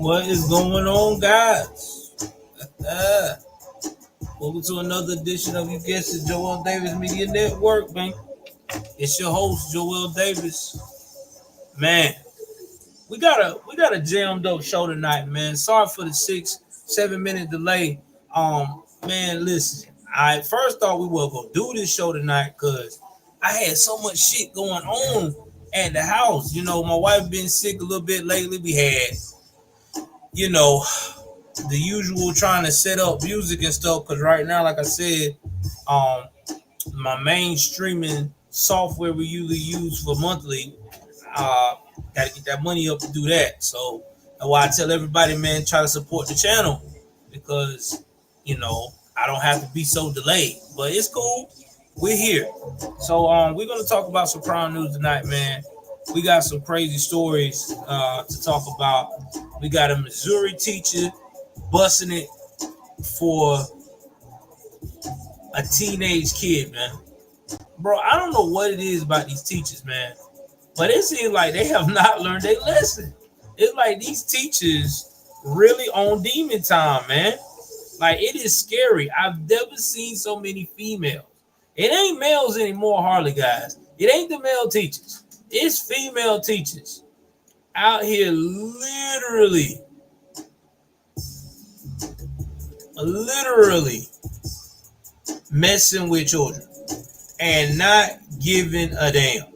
What is going on, guys? Uh, Welcome to another edition of You Guessed It, Joel Davis Media Network, man. It's your host, Joel Davis. Man, we got a jammed up show tonight, man. Sorry for the 6-7 minute delay. Man, listen. I first thought we were gonna do this show tonight because I had so much shit going on at the house. You know, my wife been sick a little bit lately. We had, you know, the usual trying to set up music and stuff. Because right now, like I said, um, my main streaming software we usually use for monthly, gotta get that money up to do that. So that's why I tell everybody, man, try to support the channel because I don't have to be so delayed. But it's cool. We're here. So we're gonna talk about some crime news tonight, man. We got some crazy stories to talk about. We got a Missouri teacher busting it for a teenage kid, man. Bro, I don't know what it is about these teachers, man, but it seems like they have not learned their lesson. It's like these teachers really on demon time, man. Like, it is scary. I've never seen so many females. It ain't males anymore, hardly, guys. It ain't the male teachers. It's female teachers out here literally messing with children and not giving a damn.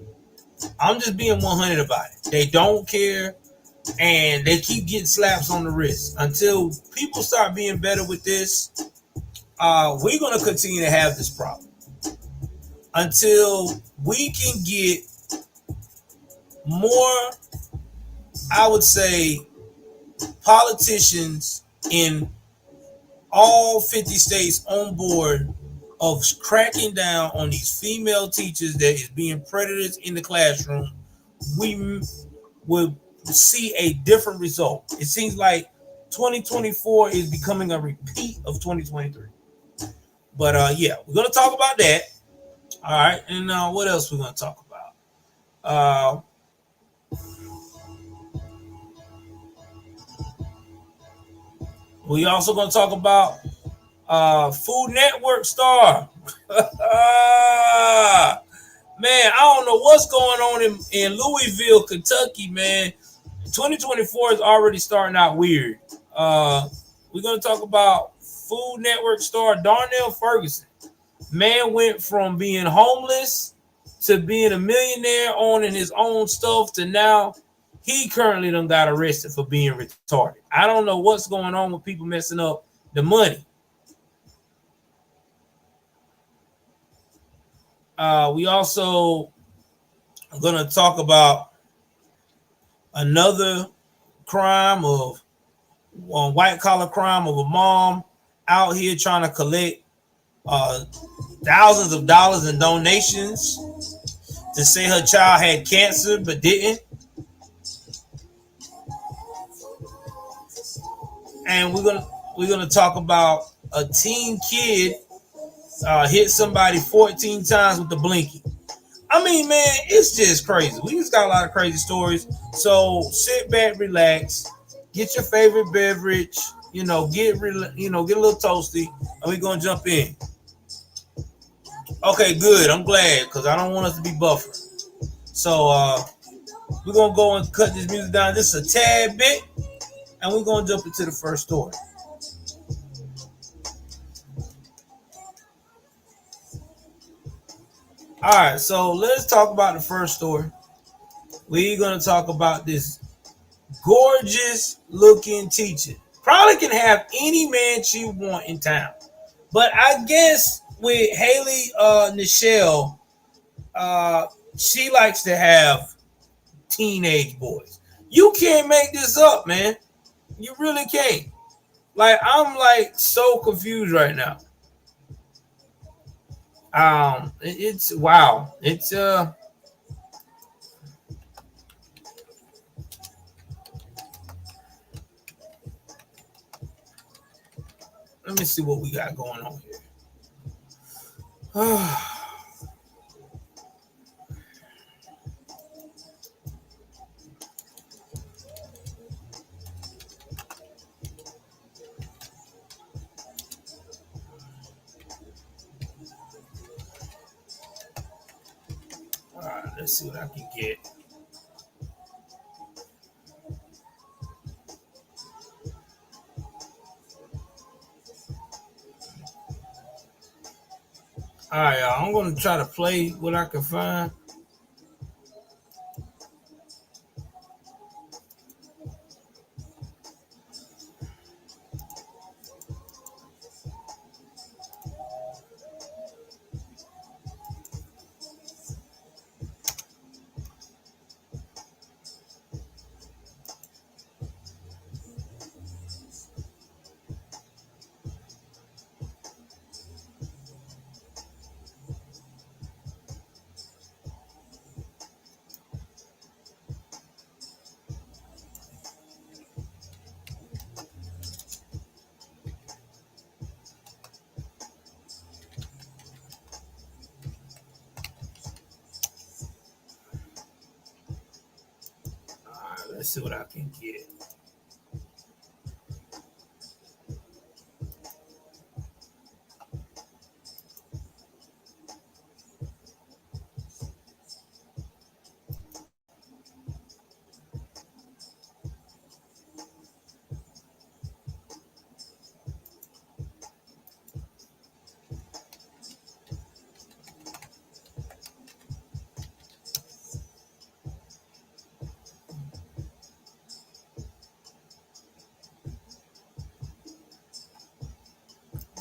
I'm just being 100 about it. They don't care, and they keep getting slaps on the wrist. Until people start being better with this, we're going to continue to have this problem. Until we can get more, I would say, politicians in all 50 states on board of cracking down on these female teachers that is being predators in the classroom, we will see a different result. It seems like 2024 is becoming a repeat of 2023. But yeah, we're going to talk about that. All right. And what else we're going to talk about? We also going to talk about Food Network star. Man, I don't know what's going on in Louisville, Kentucky, man. 2024 is already starting out weird. We're going to talk about Food Network star Darnell Ferguson. Man went from being homeless to being a millionaire, owning his own stuff, to now he currently done got arrested for being retarded. I don't know what's going on with people messing up the money. We also are going to talk about another crime of white collar crime of a mom out here trying to collect thousands of dollars in donations to say her child had cancer but didn't. And we're gonna talk about a teen kid hit somebody 14 times with the blinky. I mean, man, it's just crazy. We just got a lot of crazy stories. So sit back, relax, get your favorite beverage, get a little toasty, and we're gonna jump in. Okay, good. I'm glad because I don't want us to be buffering. So we're gonna go and cut this music down just a tad bit, and we're gonna jump into the first story. All right, so let's talk about the first story. We're going to talk about this gorgeous looking teacher. Probably can have any man she want in town. But I guess with Haley Nichelle, She likes to have teenage boys. You can't make this up, man. You really can't. Like, I'm like so confused right now. It's wow. It's let me see what we got going on here. All right, let's see what I can get. All right, y'all. I'm gonna try to play what I can find. All right, let's see what I can get.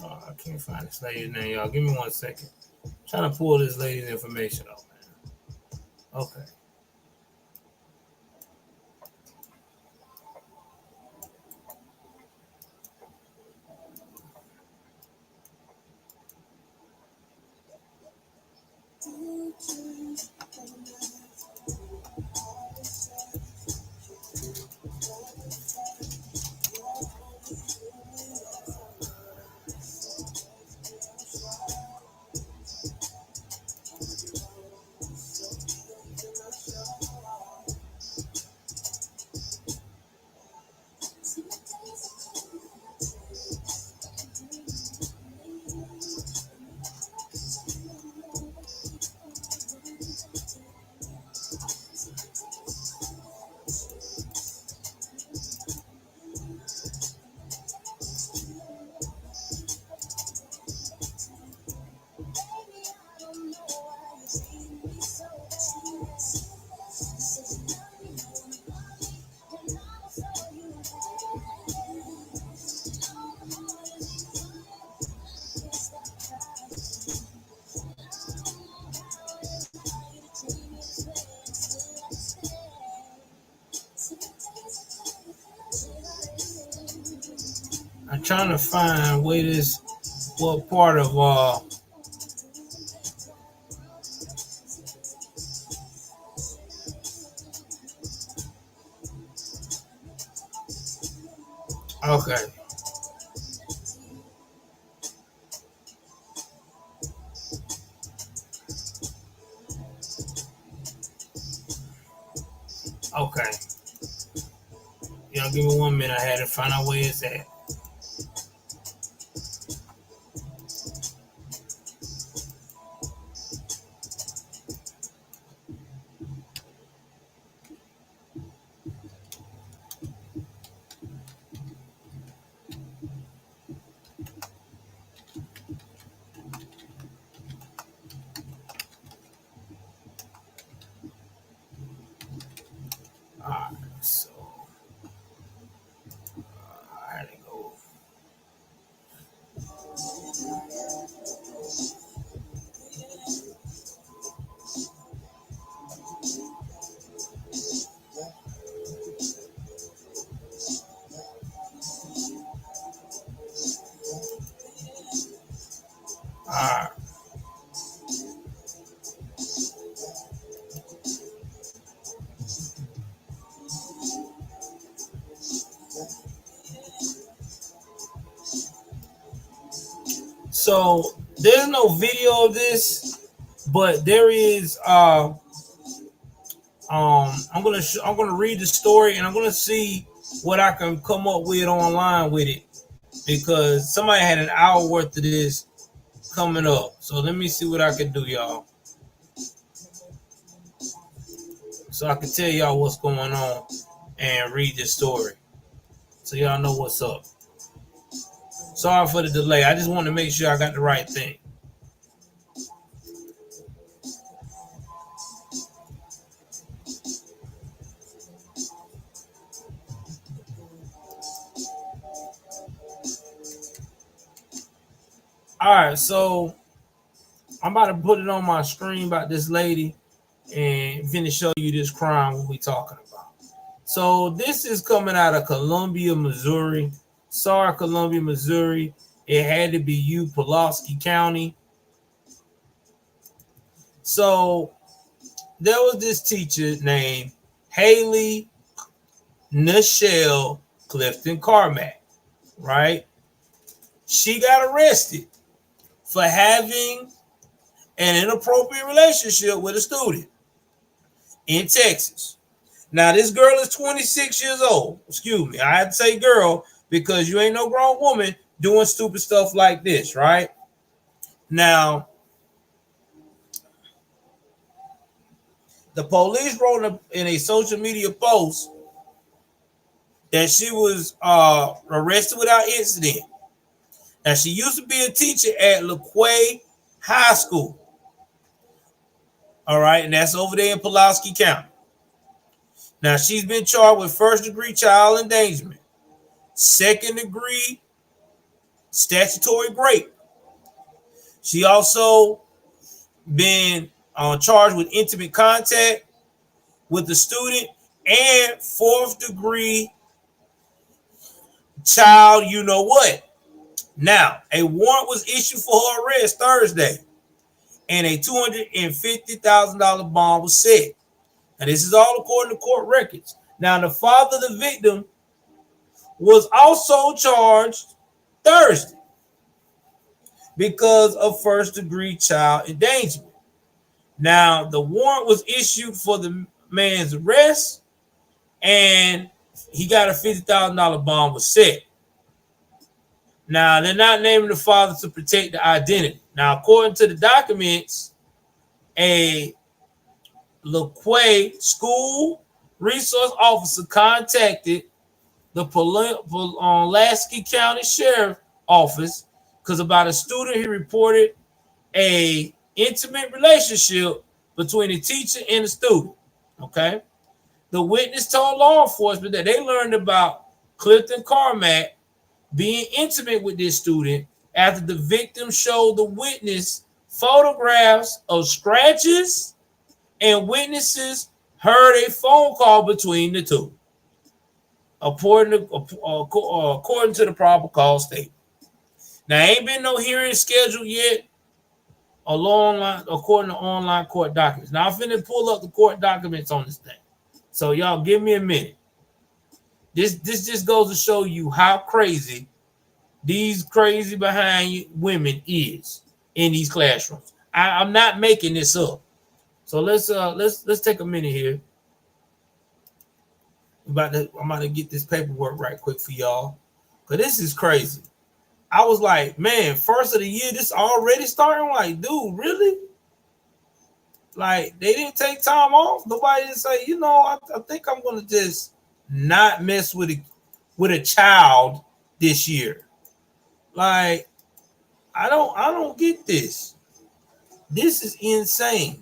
I can't find this lady's name, y'all. Give me 1 second. I'm trying to pull this lady's information up, man. Okay. I'm trying to find where this, what part of okay. Okay. Y'all give me 1 minute. I had to find out where it's at. Alright, so I had to go So there's no video of this, but there is. I'm gonna read the story and I'm gonna see what I can come up with online with it because somebody had an hour worth of this coming up. So let me see what I can do, y'all. So I can tell y'all what's going on and read this story. So y'all know what's up. Sorry for the delay. I just want to make sure I got the right thing. All right, so I'm about to put it on my screen about this lady and finish show you this crime what we talking about. So this is coming out of Columbia, Missouri. Sorry, Columbia, Missouri. It had to be you, Pulaski County. So there was this teacher named Haley Nichelle Clifton-Carmack, right? She got arrested for having an inappropriate relationship with a student in Texas. Now, this girl is 26 years old. Excuse me. I had to say girl because you ain't no grown woman doing stupid stuff like this, right? Now, the police wrote in a social media post that she was arrested without incident. Now, she used to be a teacher at LaQuay High School. All right, and that's over there in Pulaski County. Now, she's been charged with first-degree child endangerment, second-degree statutory rape. She also been charged with intimate contact with the student and fourth-degree child, you know what. Now, a warrant was issued for her arrest Thursday, and a $250,000 bond was set. And this is all according to court records. Now, the father of the victim was also charged Thursday because of first-degree child endangerment. Now, the warrant was issued for the man's arrest, and he got a $50,000 bond was set. Now, they're not naming the father to protect the identity. Now, according to the documents, a LaQuay school resource officer contacted the Pulaski County Sheriff Office because about a student he reported a intimate relationship between a teacher and a student. Okay. The witness told law enforcement that they learned about Clifton-Carmack being intimate with this student after the victim showed the witness photographs of scratches and witnesses heard a phone call between the two, according to the probable cause statement. Now, ain't been no hearing scheduled yet, according to online court documents. Now, I'm finna pull up the court documents on this thing. So, y'all give me a minute. This just goes to show you how crazy these crazy behind women is in these classrooms. I'm not making this up. So let's take a minute here. I'm about to get this paperwork right quick for y'all, because this is crazy. I was like, man, first of the year, this already starting. Like, dude, really? Like, they didn't take time off. Nobody didn't say, I think I'm gonna just not mess with a child this year. Like, I don't get this. This is insane.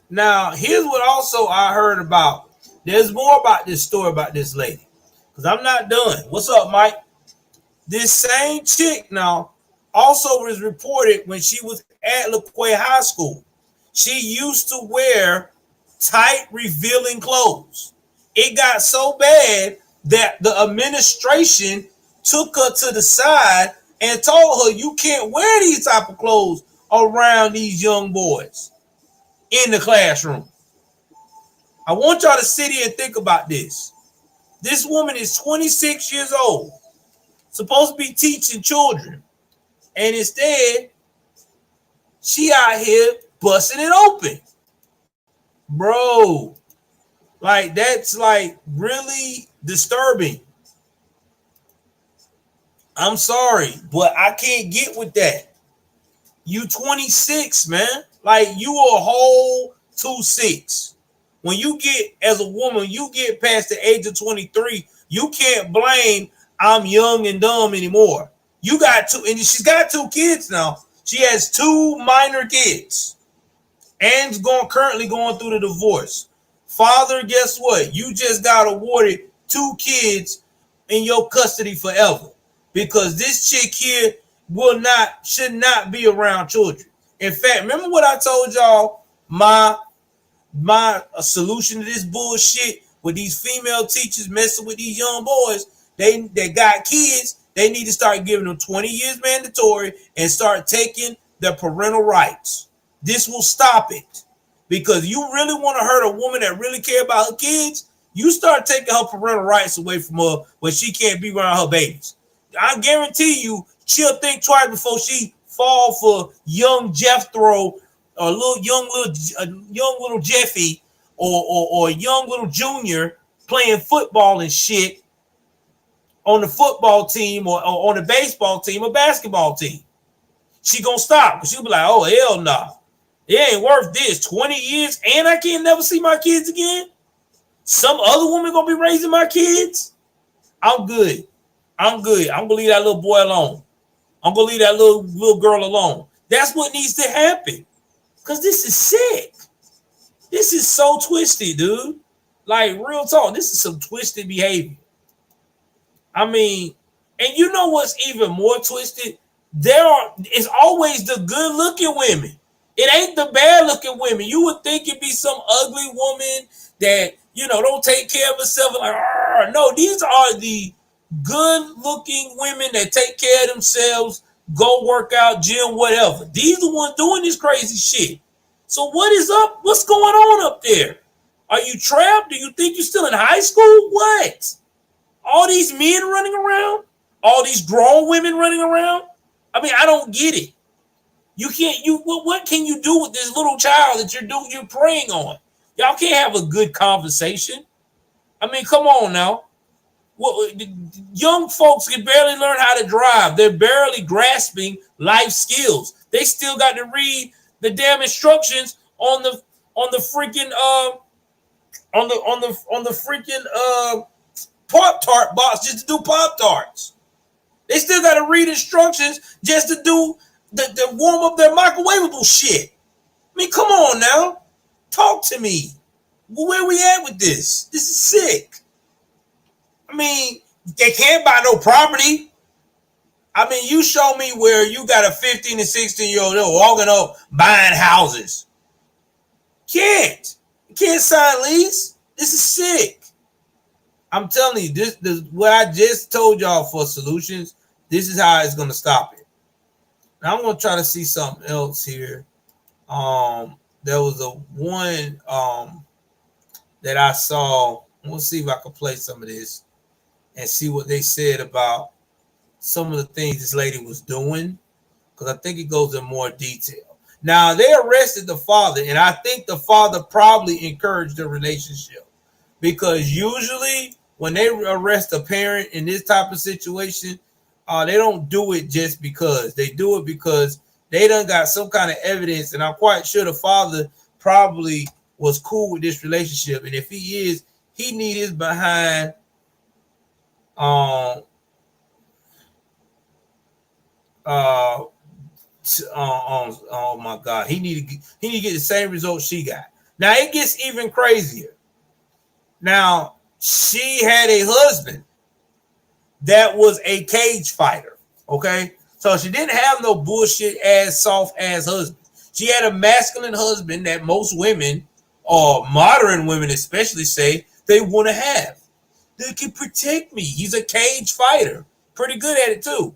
Now, here's what also I heard about. There's more about this story about this lady, because I'm not done. What's up, Mike? This same chick now also was reported when she was at LaQuay High School. She used to wear tight, revealing clothes. It got so bad that the administration took her to the side and told her you can't wear these type of clothes around these young boys in the classroom. I want y'all to sit here and think about this. This woman is 26 years old, supposed to be teaching children, and instead she out here busting it open. Bro, like that's like really disturbing. I'm sorry, but I can't get with that. You 26, man. Like you a whole 2'6". When you get, as a woman, you get past the age of 23, you can't blame I'm young and dumb anymore. You got two, and she's got 2 kids now. She has 2 minor kids. And currently going through the divorce. Father, guess what? You just got awarded 2 kids in your custody forever. Because this chick here should not be around children. In fact, remember what I told y'all? My solution to this bullshit with these female teachers messing with these young boys. They got kids. They need to start giving them 20 years mandatory and start taking their parental rights. This will stop it. Because you really want to hurt a woman that really care about her kids, you start taking her parental rights away from her when she can't be around her babies. I guarantee you, she'll think twice before she fall for young Jethro, or young little Jeffy, or young little Junior playing football and shit on the football team or on the baseball team or basketball team. She gonna stop because she'll be like, oh hell no, nah. It ain't worth this. 20 years and I can't never see my kids again. Some other woman gonna be raising my kids. I'm good. I'm gonna leave that little boy alone. I'm gonna leave that little girl alone. That's what needs to happen. Because this is sick. This is so twisted, dude. Like, real talk, this is some twisted behavior. I mean, and you know what's even more twisted? It's always the good-looking women. It ain't the bad-looking women. You would think it'd be some ugly woman that, don't take care of herself. Like, no, these are the good-looking women that take care of themselves, go work out, gym, whatever. These are the ones doing this crazy shit. So what is up? What's going on up there? Are you trapped? Do you think you're still in high school? What? All these men running around? All these grown women running around? I mean, I don't get it. You can't. What can you do with this little child that you're preying on? Y'all can't have a good conversation. I mean, come on now. Young folks can barely learn how to drive. They're barely grasping life skills. They still got to read the damn instructions on the freaking Pop-Tart box just to do Pop-Tarts. They still got to read instructions just to do the warm up their microwavable shit. I mean, come on now. Talk to me. Where we at with this? This is sick. I mean, they can't buy no property. I mean, you show me where you got a 15 and 16-year-old walking up buying houses. You can't sign lease. This is sick. I'm telling you, this what I just told y'all for solutions. This is how it's gonna stop it. Now I'm gonna try to see something else here. There was a one that I saw. We'll see if I can play some of this and see what they said about some of the things this lady was doing, because I think it goes in more detail. Now, they arrested the father, and I think the father probably encouraged the relationship, because usually when they arrest a parent in this type of situation, they don't do it just because. They do it because they done got some kind of evidence, and I'm quite sure the father probably was cool with this relationship, and if he is, he need his behind oh my God, he need to get the same result she got. Now it gets even crazier. Now she had a husband that was a cage fighter. Okay, so she didn't have no bullshit ass soft ass husband. She had a masculine husband that most women or modern women especially say they want to have. They can protect me. He's a cage fighter. Pretty good at it too.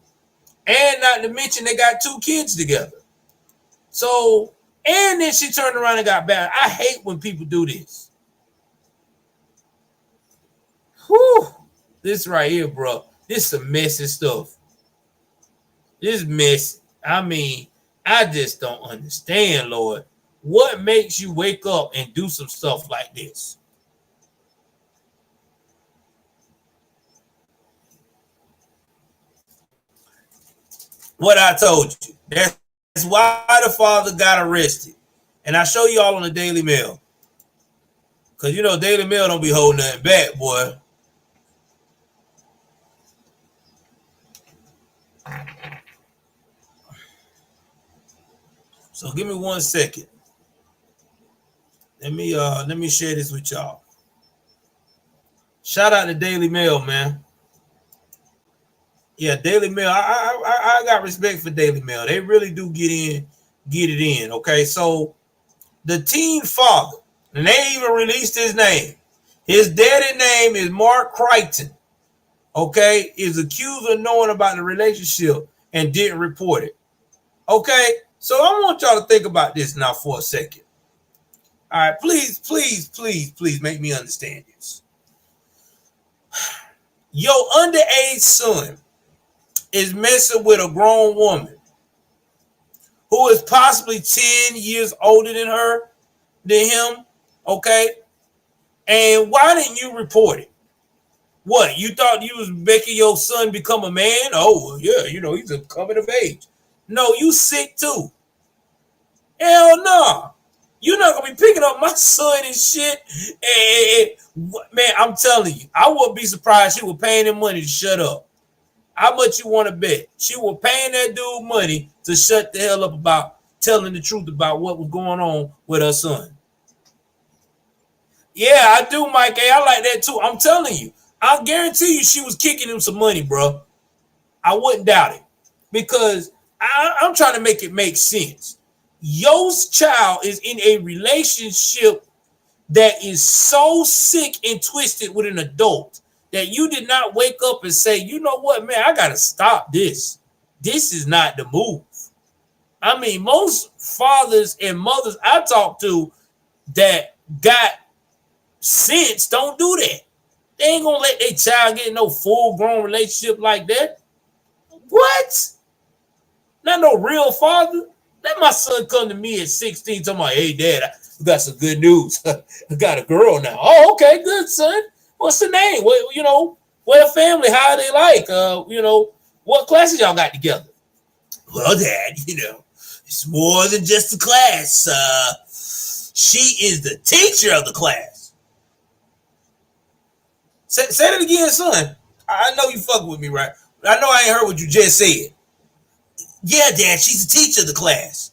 And not to mention they got 2 kids together. So, and then she turned around and got bad. I hate when people do this. Whew. This right here, bro. This is some messy stuff. This mess. I mean, I just don't understand, Lord. What makes you wake up and do some stuff like this? What I told you. That's why the father got arrested. And I show you all on the Daily Mail. Because, you know, Daily Mail don't be holding nothing back, boy. So give me 1 second. Let me share this with y'all. Shout out to Daily Mail, man. Yeah, Daily Mail. I got respect for Daily Mail. They really do get it in. Okay, so the teen father, and they even released his name. His daddy name is Mark Crichton. Okay, is accused of knowing about the relationship and didn't report it. Okay, so I want y'all to think about this now for a second. All right, please make me understand this. Your underage son is messing with a grown woman who is possibly 10 years older than him, okay? And why didn't you report it? What, you thought you was making your son become a man? Oh, yeah, you know, he's a coming of age. No, you sick too. Hell no. You're not going to be picking up my son and shit. And, man, I'm telling you, I wouldn't be surprised she was paying him money to shut up. How much you want to bet? She was paying that dude money to shut the hell up about telling the truth about what was going on with her son. Yeah, I do, Mike. Hey, I like that too. I'm telling you, I guarantee you she was kicking him some money, bro. I wouldn't doubt it. Because I'm trying to make it make sense. Your child is in a relationship that is so sick and twisted with an adult that you did not wake up and say, you know what, man, I got to stop this. This is not the move. I mean, most fathers and mothers I talk to that got sense don't do that. They ain't going to let their child get in no full-grown relationship like that. What? Not no real father. Let my son come to me at 16 talking about, hey, Dad, I got some good news. I got a girl now. Oh, okay, good, son. What's the name? What, you know, what family? How are they like? You know, what classes y'all got together? Well, Dad, you know, it's more than just a class. She is the teacher of the class. Say that again, son. I know you fucking with me, right? I know I ain't heard what you just said. Yeah, Dad, she's the teacher of the class.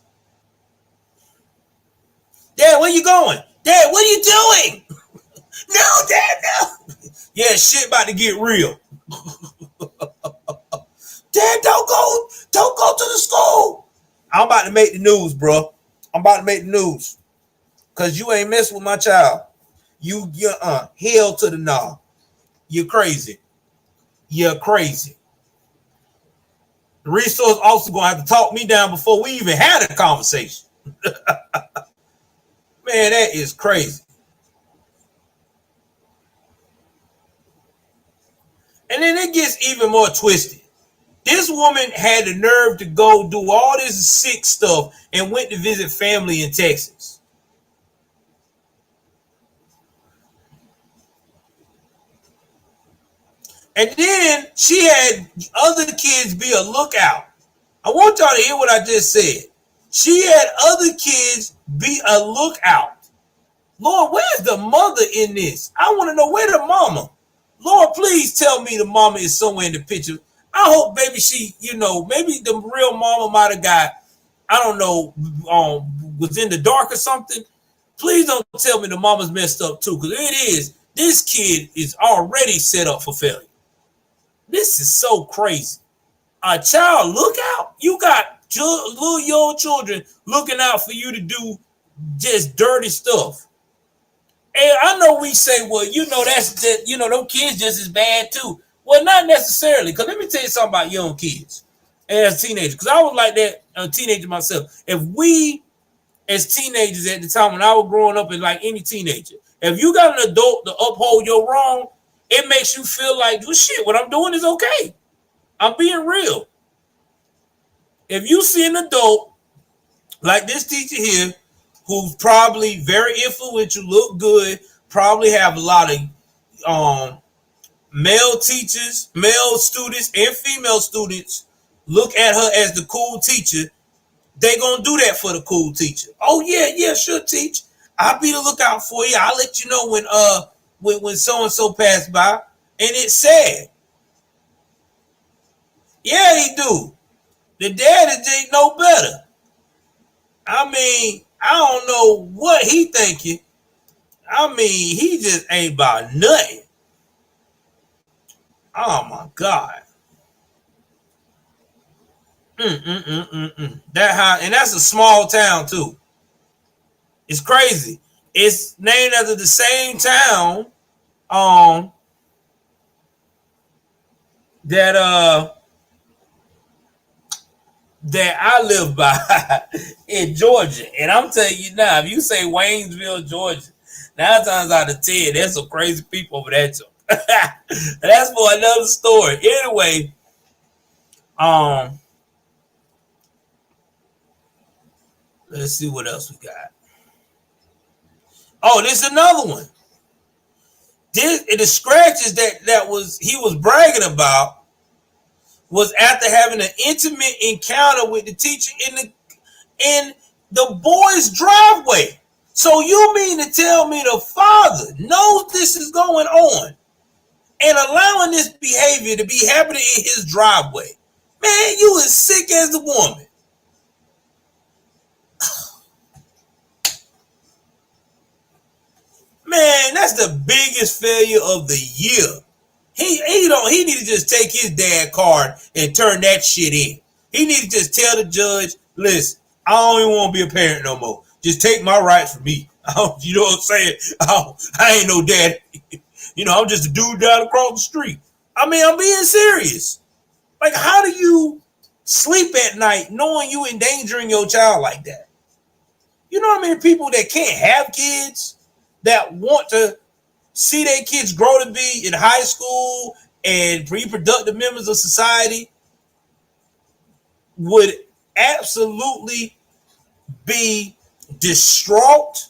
Dad, where you going? Dad, what are you doing? No, Dad, no. Yeah, shit about to get real. Dad, don't go to the school. I'm about to make the news, bro. I'm about to make the news. Because you ain't messing with my child. You're hell to the nah. You're crazy. You're crazy. The resource officer going to have to talk me down before we even had a conversation. Man, that is crazy. And then it gets even more twisted. This woman had the nerve to go do all this sick stuff and went to visit family in Texas. And then she had other kids be a lookout. I want y'all to hear what I just said. She had other kids be a lookout. Lord, where's the mother in this? I want to know where the mama. Lord, please tell me the mama is somewhere in the picture. I hope, baby, she, you know, maybe the real mama might have got, I don't know, was in the dark or something. Please don't tell me the mama's messed up too, because it is. This kid is already set up for failure. This is so crazy. A child lookout? You got little young children looking out for you to do just dirty stuff. And I know we say, well, that's just, them kids just as bad too. Well, not necessarily. Because let me tell you something about young kids as teenagers. Because I was like that a teenager myself. If we, as teenagers at the time when I was growing up, and like any teenager, if you got an adult to uphold your wrong, it makes you feel like, well, shit, what I'm doing is okay. I'm being real. If you see an adult like this teacher here, who's probably very influential, look good, probably have a lot of male teachers, male students, and female students look at her as the cool teacher, they gonna do that for the cool teacher. Oh yeah, sure, teach. I'll be the lookout for you. I'll let you know when so and so passed by. And it's sad. Yeah, he do. The dad ain't no better. I mean, I don't know what he thinking. I mean, he just ain't about nothing. Oh my God. That high, and that's a small town too. It's crazy. It's named after the same town that that I live by in Georgia. And I'm telling you now, if you say Waynesville, Georgia, 9 times out of 10, there's some crazy people over there too. That's for another story. Anyway, let's see what else we got. Oh, this is another one. The scratches that he was bragging about was after having an intimate encounter with the teacher in the boy's driveway. So you mean to tell me the father knows this is going on and allowing this behavior to be happening in his driveway? Man, you as sick as the woman. Man, that's the biggest failure of the year. He need to just take his dad card and turn that shit in. He need to just tell the judge, listen, I don't even want to be a parent no more. Just take my rights from me. You know what I'm saying? I ain't no daddy. I'm just a dude down across the street. I mean, I'm being serious. Like, how do you sleep at night knowing you endangering your child like that? You know what I mean? People that can't have kids, that want to see their kids grow to be in high school and reproductive members of society would absolutely be distraught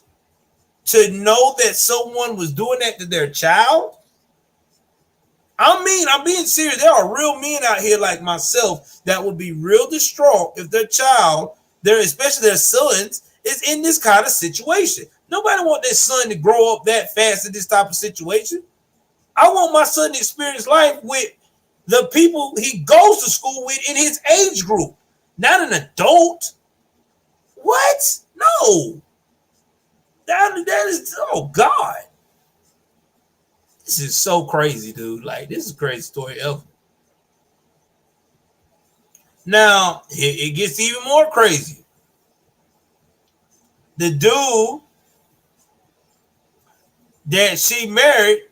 to know that someone was doing that to their child. I'm being serious. There are real men out here like myself that would be real distraught if their child, especially their sons, is in this kind of situation. Nobody want their son to grow up that fast in this type of situation. I want my son to experience life with the people he goes to school with in his age group, not an adult. What? No. That is, oh God. This is so crazy, dude. Like, this is a crazy story ever. Now, it gets even more crazy. The dude that she married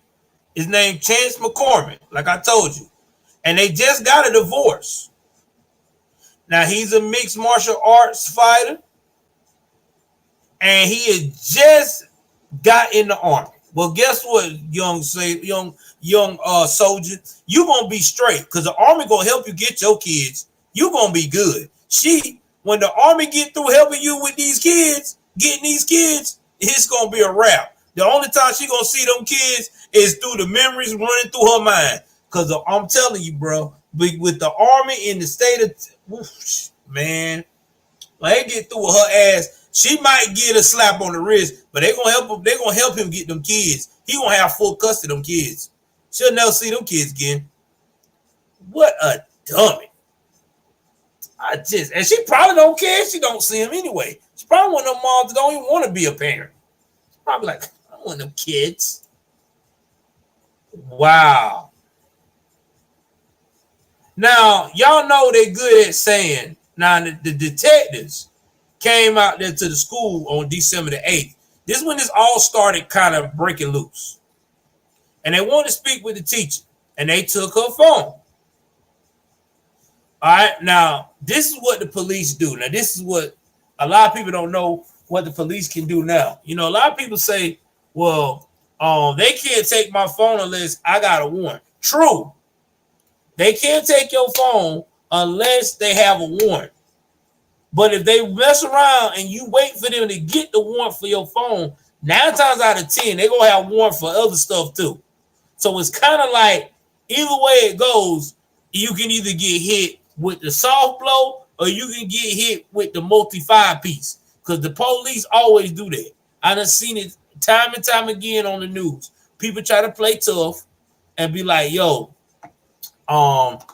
is named Chance McCormick, like I told you. And they just got a divorce. Now, he's a mixed martial arts fighter. And he had just got in the Army. Well, guess what, young soldier? You gonna be straight because the Army gonna help you get your kids. You gonna be good. When the Army get through helping you with these kids, getting these kids, it's gonna be a wrap. The only time she gonna see them kids is through the memories running through her mind. Because I'm telling you, bro, with the Army in the state of, man, like, they get through with her ass. She might get a slap on the wrist, but they're gonna help him. They're gonna help him get them kids. He gonna have full custody of them kids. She'll never see them kids again. What a dummy! And she probably don't care if she don't see him anyway. She probably one of them moms that don't even want to be a parent. She's probably like, I don't want them kids. Wow. Now, y'all know they're good at saying. Now, the detectives came out there to the school on December the 8th This is when this all started kind of breaking loose. And they wanted to speak with the teacher. And they took her phone. All right. Now, this is what the police do. Now, this is what a lot of people don't know what the police can do now. You know, a lot of people say, well, they can't take my phone unless I got a warrant. True. They can't take your phone unless they have a warrant. But if they mess around and you wait for them to get the warrant for your phone, 9 times out of 10, they're going to have warrant for other stuff too. So it's kind of like either way it goes, you can either get hit with the soft blow or you can get hit with the multi-5 piece, because the police always do that. I done seen it time and time again on the news. People try to play tough and be like, yo, let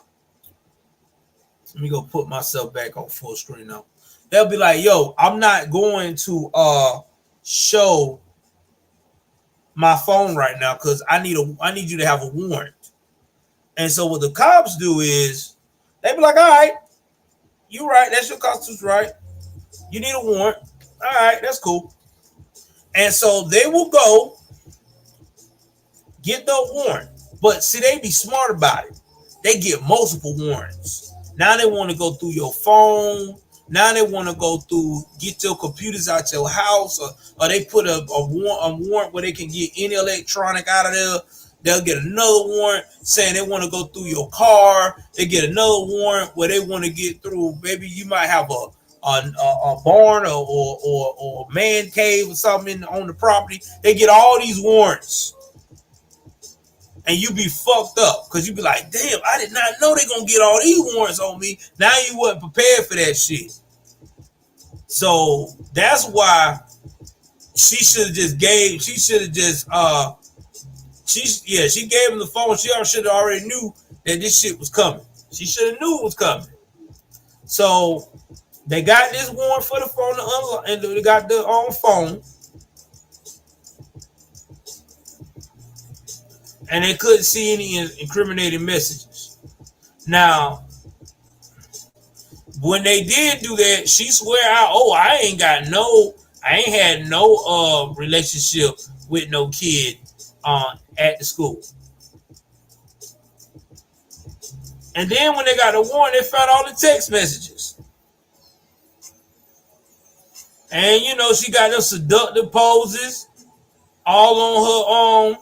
me go put myself back on full screen now. They'll be like, yo, I'm not going to show my phone right now because I need you to have a warrant. And so what the cops do is they be like, all right, you right, that's your constitutional right. You need a warrant. All right, that's cool. And so they will go get the warrant. But see, they be smart about it. They get multiple warrants. Now they want to go through your phone. Now they want to go through, get your computers out your house, or they put a warrant where they can get any electronic out of there. They'll get another warrant saying they want to go through your car. They get another warrant where they want to get through. Maybe you might have a barn or a man cave or something on the property. They get all these warrants. And you be fucked up because you be like, damn, I did not know they gonna get all these warrants on me. Now you wasn't prepared for that shit. So that's why she gave him the phone. She should have already knew that this shit was coming. She should have knew it was coming. So they got this warrant for the phone and they got the phone. And they couldn't see any incriminating messages. Now, when they did do that, she swear I ain't had no relationship with no kid at the school. And then when they got the warrant, they found all the text messages. And you know, she got them seductive poses all on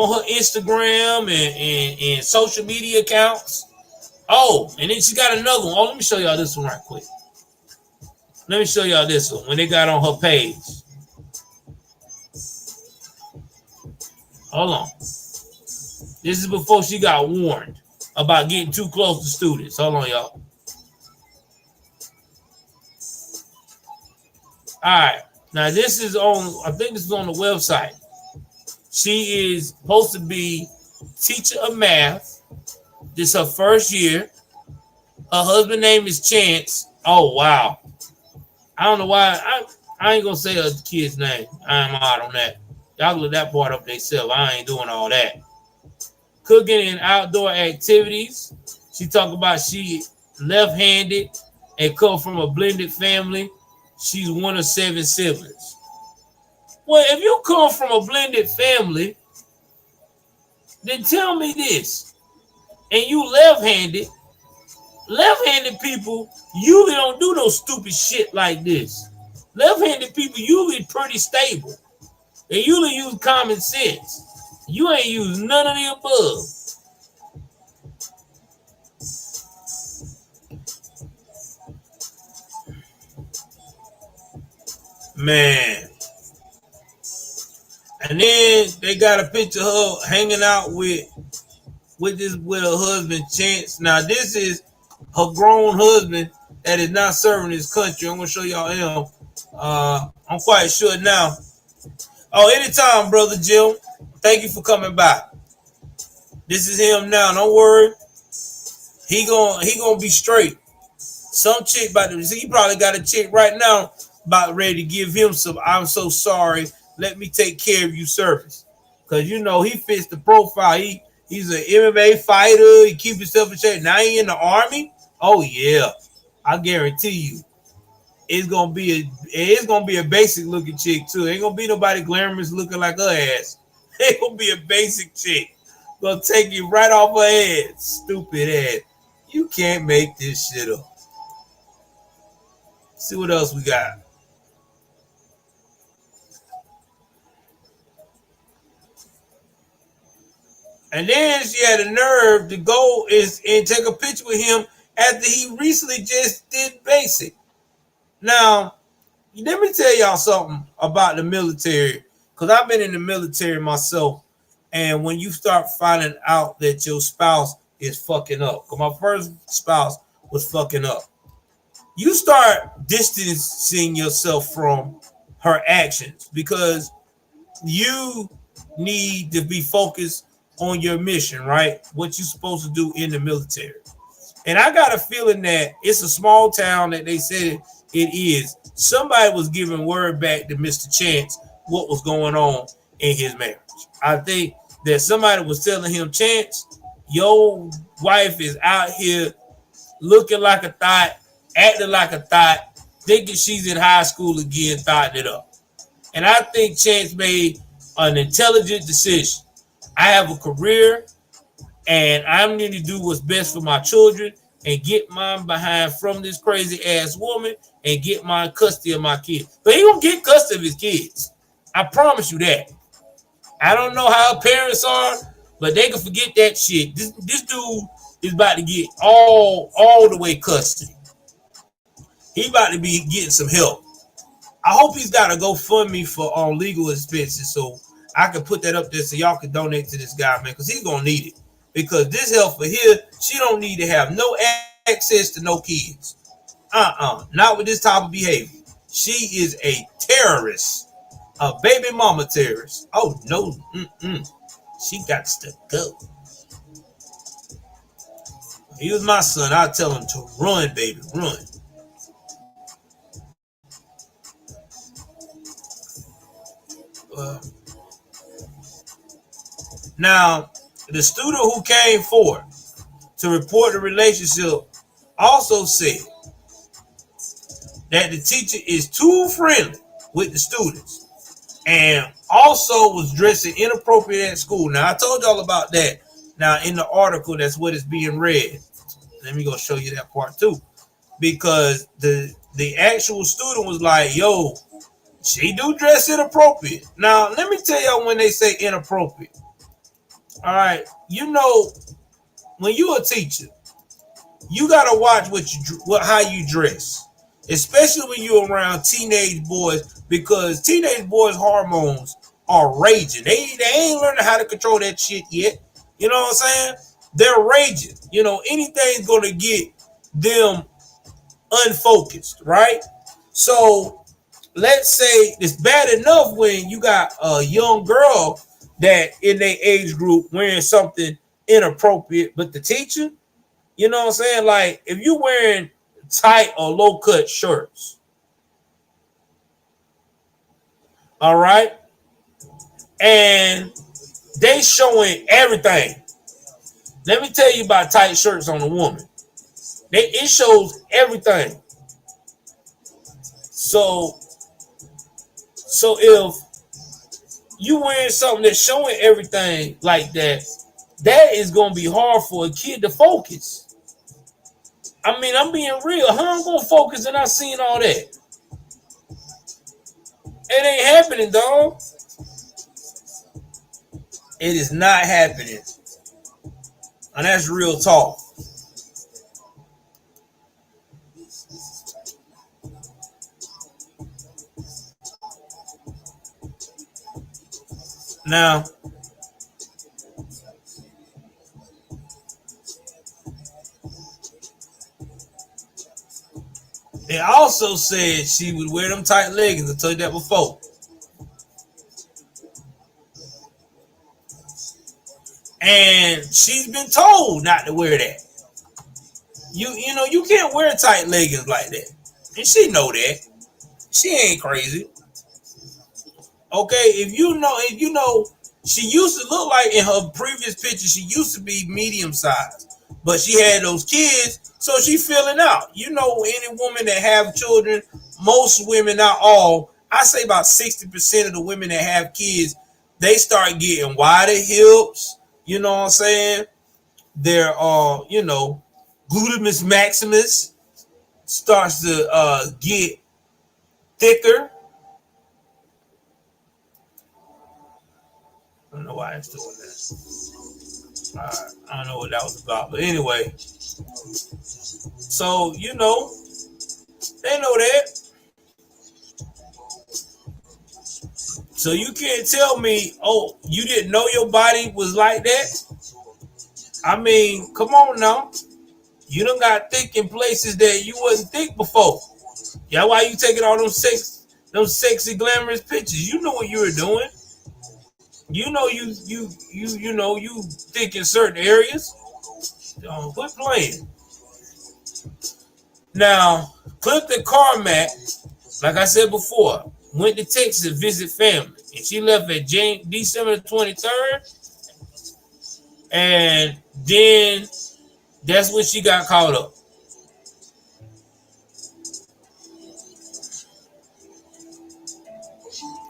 her Instagram and social media accounts. Oh, and then she got another one. Oh, let me show y'all this one right quick. Let me show y'all this one when they got on her page. Hold on. This is before she got warned about getting too close to students. Hold on, y'all. All right. Now, this is I think this is on the website. She is supposed to be teacher of math. This is her first year. Her husband's name is Chance. Oh, wow. I don't know why. I ain't going to say her kid's name. I'm out on that. Y'all look that part up themselves. I ain't doing all that. Cooking and outdoor activities. She talk about she left-handed and come from a blended family. She's one of 7 siblings. Well, if you come from a blended family, then tell me this. And you left-handed people usually don't do no stupid shit like this. Left-handed people usually pretty stable. They usually use common sense. You ain't use none of the above. Man. And then they got a picture of her hanging out with her husband, Chance. Now, this is her grown husband that is not serving his country. I'm going to show y'all him. I'm quite sure now. Oh, anytime, Brother Jill. Thank you for coming by. This is him now. Don't worry. He gonna be straight. Some chick about to see. He probably got a chick right now about ready to give him some "I'm so sorry, let me take care of you" service. Because you know he fits the profile. He's an MMA fighter. He keeps himself in shape. Now he in the army. Oh yeah, I guarantee you. it's gonna be a basic looking chick too. Ain't gonna be nobody glamorous looking like her ass. Ain't gonna be a basic chick. Gonna take you right off her head. Stupid ass. You can't make this shit up. See what else we got. And then she had a nerve to go and take a picture with him after he recently just did basic. Now, let me tell y'all something about the military, because I've been in the military myself. And when you start finding out that your spouse is fucking up, because my first spouse was fucking up, you start distancing yourself from her actions because you need to be focused on your mission, right? What you're supposed to do in the military. And I got a feeling that it's a small town that they said it is. Somebody was giving word back to Mr. Chance what was going on in his marriage. I think that somebody was telling him, Chance, your wife is out here looking like a thought, acting like a thought, thinking she's in high school again, thought it up. And I think Chance made an intelligent decision. I have a career and I need to do what's best for my children and get mine behind from this crazy ass woman and get my custody of my kids. But he gonna get custody of his kids. I promise you that. I don't know how her parents are, but they can forget that shit. This dude is about to get all the way custody. He about to be getting some help. I hope he's got a GoFundMe for legal expenses so I can put that up there so y'all can donate to this guy, man, because he's gonna need it. Because this help for here, she don't need to have no access to no kids. Not with this type of behavior. She is a terrorist, a baby mama terrorist. Oh no, she got to go. If he was my son, I'd tell him to run, baby, run. Now, the student who came forward to report the relationship also said that the teacher is too friendly with the students and also was dressing inappropriate at school. Now, I told y'all about that. Now, in the article, that's what is being read. Let me go show you that part too. Because the actual student was like, yo, she do dress inappropriate. Now, let me tell y'all when they say inappropriate. All right, you know, when you a teacher, you gotta watch how you dress, especially when you're around teenage boys, because teenage boys' hormones are raging. They ain't learning how to control that shit yet. You know what I'm saying? They're raging. You know, anything's gonna get them unfocused, right? So let's say it's bad enough when you got a young girl that in their age group wearing something inappropriate, but the teacher, you know what I'm saying? Like if you wearing tight or low cut shirts, all right, and they showing everything. Let me tell you about tight shirts on a woman. It shows everything. So if you wearing something that's showing everything like that, that is gonna be hard for a kid to focus. I mean, I'm being real. How I'm gonna focus and I seen all that? It ain't happening, dog. It is not happening. And that's real talk. Now, they also said she would wear them tight leggings. I told you that before. And she's been told not to wear that. You know, you can't wear tight leggings like that. And she know that. She ain't crazy. Okay, if you know, she used to look like in her previous picture, she used to be medium sized, but she had those kids, so she filling out. You know, any woman that have children most women, not all, I say about 60% of the women that have kids, they start getting wider hips. You know what I'm saying? Their gluteus maximus starts to get thicker. I don't know why it's doing that. I don't know what that was about, but anyway. So they know that. So you can't tell me, oh, you didn't know your body was like that. I mean, come on now. You done got thick in places that you wasn't thick before. Yeah, why you taking all them sexy, glamorous pictures? You know what you were doing. You know you thick in certain areas. Quit playing. Now, Clifton-Carmack, like I said before, went to Texas to visit family, and she left at December 23rd, and then that's when she got caught up.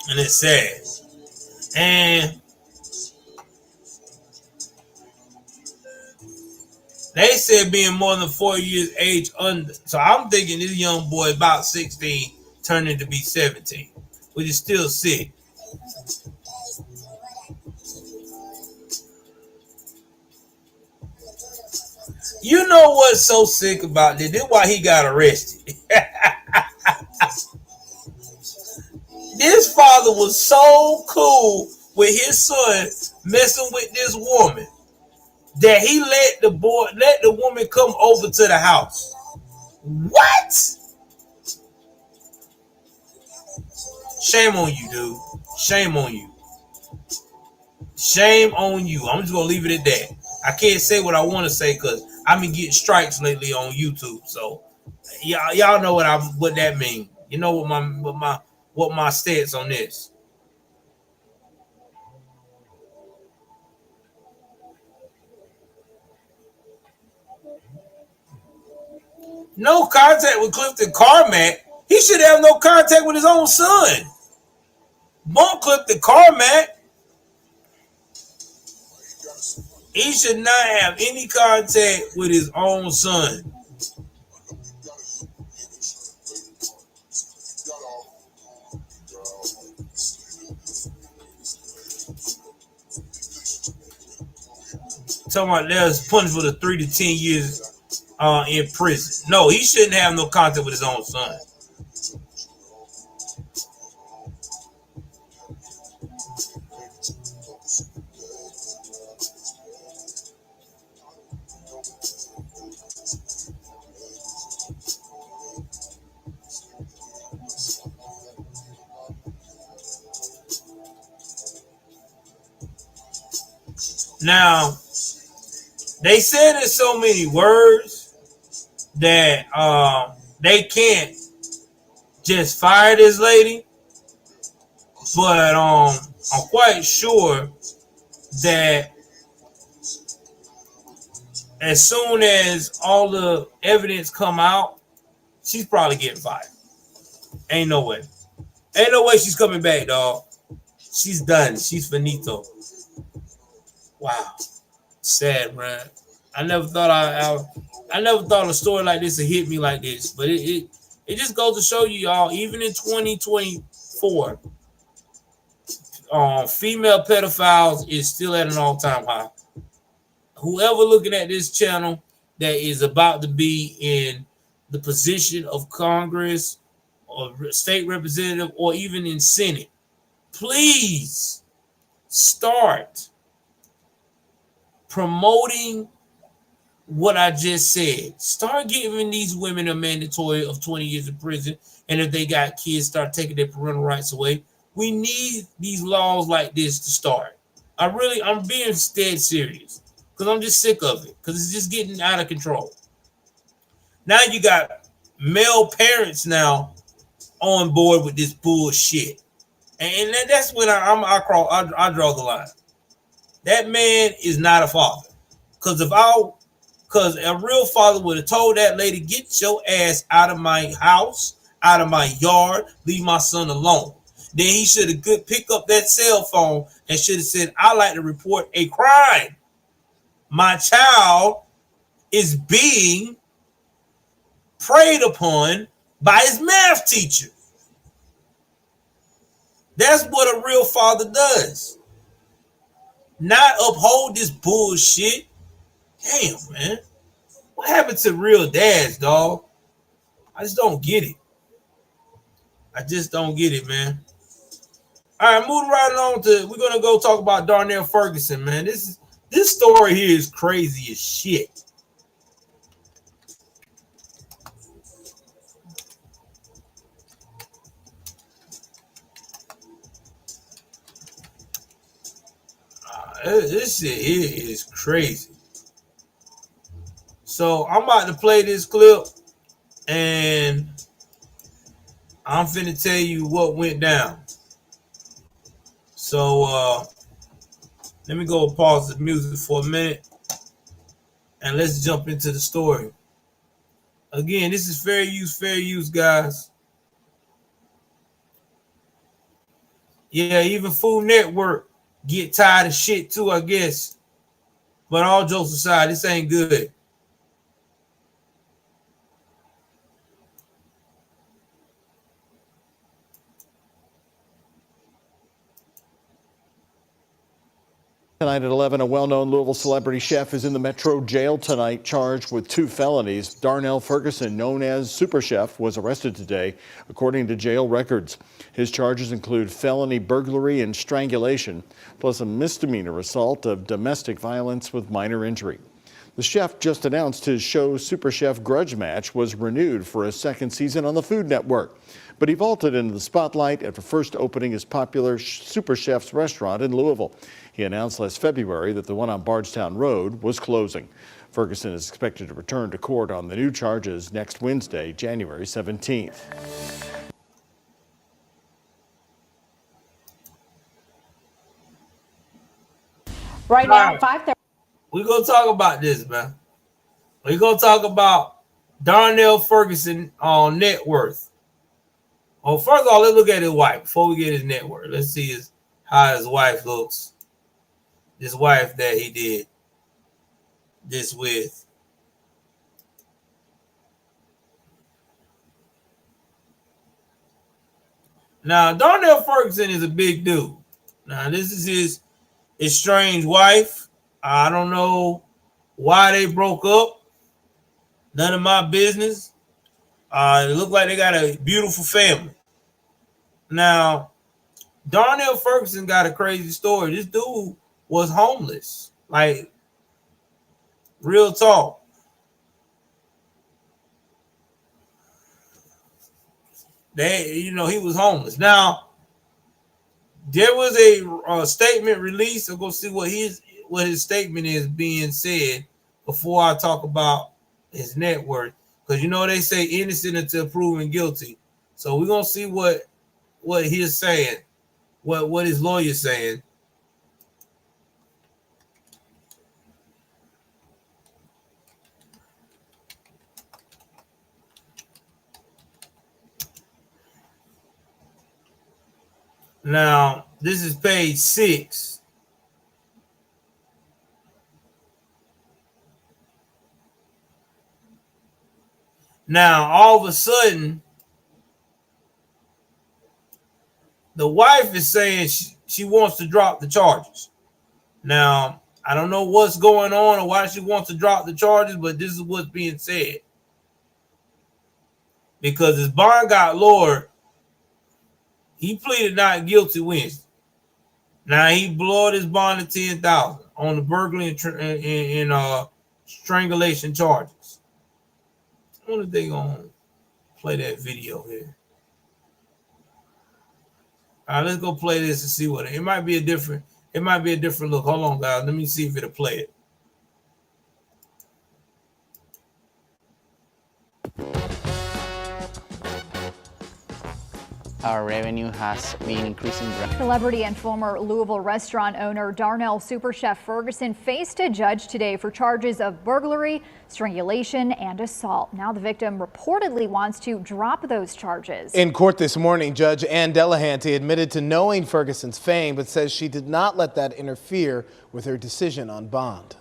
And it's sad. And they said being more than 4 years age under. So I'm thinking this young boy about 16 turning to be 17, which is still sick. You know what's so sick about this? This is why he got arrested. This father was so cool with his son messing with this woman that he let the woman come over to the house. What? Shame on you, dude. Shame on you. Shame on you. I'm just gonna leave it at that. I can't say what I want to say because I've been getting strikes lately on YouTube. So y'all know what that means. You know what my stance on this. No contact with Clifton-Carmack. He should have no contact with his own son. Bump Clifton-Carmack. He should not have any contact with his own son. Talking about there's punishment for the 3 to 10 years in prison. No, he shouldn't have no contact with his own son. Now, they said in so many words that they can't just fire this lady, but I'm quite sure that as soon as all the evidence come out, she's probably getting fired. Ain't no way. Ain't no way she's coming back, dog. She's done. She's finito. Wow. Sad, man. I never thought I never thought a story like this would hit me like this, but it just goes to show you, y'all, even in 2024, female pedophiles is still at an all-time high. Whoever looking at this channel that is about to be in the position of Congress or state representative or even in Senate, please start promoting what I just said. Start giving these women a mandatory of 20 years in prison, and if they got kids, start taking their parental rights away. We need these laws like this to start. I'm being dead serious because I'm just sick of it because it's just getting out of control. Now you got male parents now on board with this bullshit, and that's when I draw the line. That man is not a father, because a real father would have told that lady, get your ass out of my house, out of my yard. Leave my son alone. Then he should have picked up that cell phone and should have said, "I'd like to report a crime. My child is being preyed upon by his math teacher." That's what a real father does. Not uphold this bullshit. Damn, man. What happened to real dads, dog? I just don't get it. I just don't get it, man. All right, moving right along we're gonna go talk about Darnell Ferguson, man. This story here is crazy as shit. This shit here is crazy. So I'm about to play this clip, and I'm finna tell you what went down. So let me go pause the music for a minute, and let's jump into the story. Again, this is fair use, guys. Yeah, even Food Network get tired of shit too, I guess. But all jokes aside, this ain't good. Tonight at 11, a well-known Louisville celebrity chef is in the Metro jail tonight, charged with 2 felonies. Darnell Ferguson, known as Super Chef, was arrested today, according to jail records. His charges include felony burglary and strangulation, plus a misdemeanor assault of domestic violence with minor injury. The chef just announced his show Super Chef Grudge Match was renewed for a second season on the Food Network. But he vaulted into the spotlight after first opening his popular Super Chef's restaurant in Louisville. He announced last February that the one on Bardstown Road was closing. Ferguson is expected to return to court on the new charges next Wednesday, January 17th. Right now, 5:30. We're going to talk about this, man. We're going to talk about Darnell Ferguson on net worth. Well, first of all, let's look at his wife before we get his net worth. Let's see how his wife looks. This wife that he did this with. Now, Darnell Ferguson is a big dude. Now, this is his estranged wife. I don't know why they broke up. None of my business. It looked like they got a beautiful family. Now, Darnell Ferguson got a crazy story. This dude was homeless. Like, real talk. He was homeless. Now, there was a statement released. I'm gonna see what his statement is being said before I talk about his net worth, because they say innocent until proven guilty. So we're gonna see what he's saying, what his lawyer's saying. Now, this is page 6. Now, all of a sudden, the wife is saying she wants to drop the charges. Now, I don't know what's going on or why she wants to drop the charges, but this is what's being said. Because his bond got lowered, he pleaded not guilty Wednesday. Now he blowed his bond to $10,000 on the burglary and strangulation charges. I wonder if they gonna play that video here. All right, let's go play this and see what it might be a different look. Hold on, guys. Let me see if it'll play it. our revenue has been increasing. Celebrity and former Louisville restaurant owner Darnell Super Chef Ferguson faced a judge today for charges of burglary, strangulation, and assault. Now the victim reportedly wants to drop those charges. In court this morning, Judge Ann Delahanty admitted to knowing Ferguson's fame, but says she did not let that interfere with her decision on bond.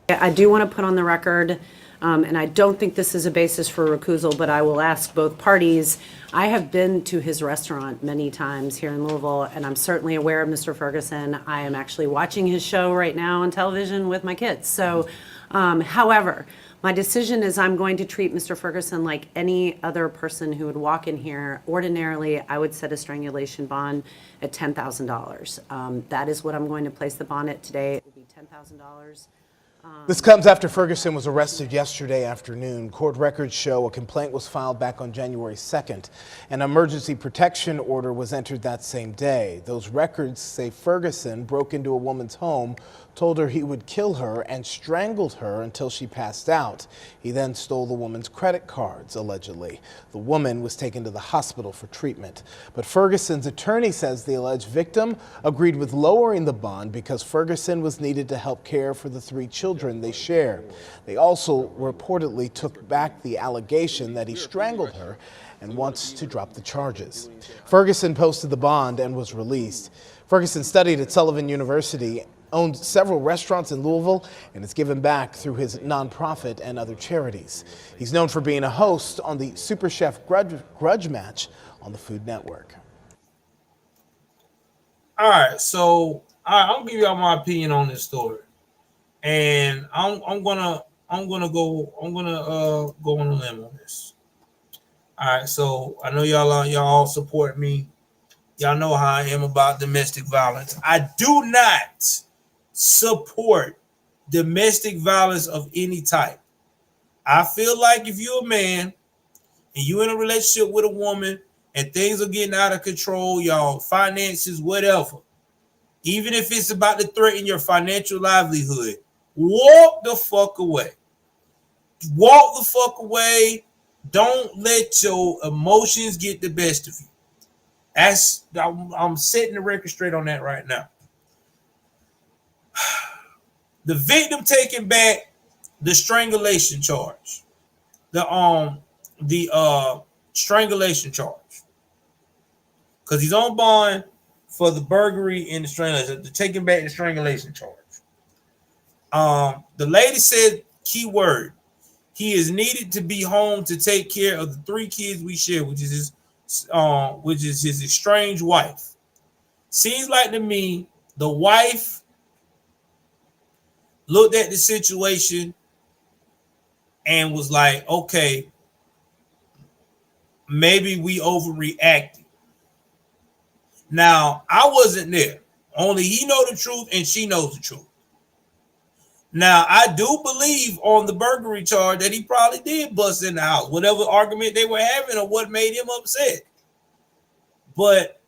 I do want to put on the record, and I don't think this is a basis for recusal, but I will ask both parties. I have been to his restaurant many times here in Louisville, and I'm certainly aware of Mr. Ferguson. I am actually watching his show right now on television with my kids. So, however, my decision is I'm going to treat Mr. Ferguson like any other person who would walk in here. Ordinarily, I would set a strangulation bond at $10,000. That is what I'm going to place the bond at today. It will be $10,000. This comes after Ferguson was arrested yesterday afternoon. Court records show a complaint was filed back on January 2nd. An emergency protection order was entered that same day. Those records say Ferguson broke into a woman's home, told her he would kill her, and strangled her until she passed out. He then stole the woman's credit cards, allegedly. The woman was taken to the hospital for treatment. But Ferguson's attorney says the alleged victim agreed with lowering the bond because Ferguson was needed to help care for the 3 children they share. They also reportedly took back the allegation that he strangled her and wants to drop the charges. Ferguson posted the bond and was released. Ferguson studied at Sullivan University, owned several restaurants in Louisville, and has given back through his nonprofit and other charities. He's known for being a host on the Super Chef Grudge Match on the Food Network. All right, so I'll give y'all my opinion on this story, and I'm gonna go on a limb on this. All right, so I know y'all all support me. Y'all know how I am about domestic violence. I do not support domestic violence of any type. I feel like if you're a man and you're in a relationship with a woman and things are getting out of control, y'all finances, whatever, even if it's about to threaten your financial livelihood, walk the fuck away. Walk the fuck away. Don't let your emotions get the best of you. I'm setting the record straight on that right now. The victim taking back the strangulation charge, the strangulation charge, because he's on bond for the burglary and the strangulation. They're taking back the strangulation charge. The lady said, key word, he is needed to be home to take care of the 3 kids we share, which is his estranged wife. Seems like to me the wife looked at the situation and was like, okay, maybe we overreacted. Now, I wasn't there. Only he knows the truth and she knows the truth. Now, I do believe on the burglary charge that he probably did bust in the house, whatever argument they were having or what made him upset. But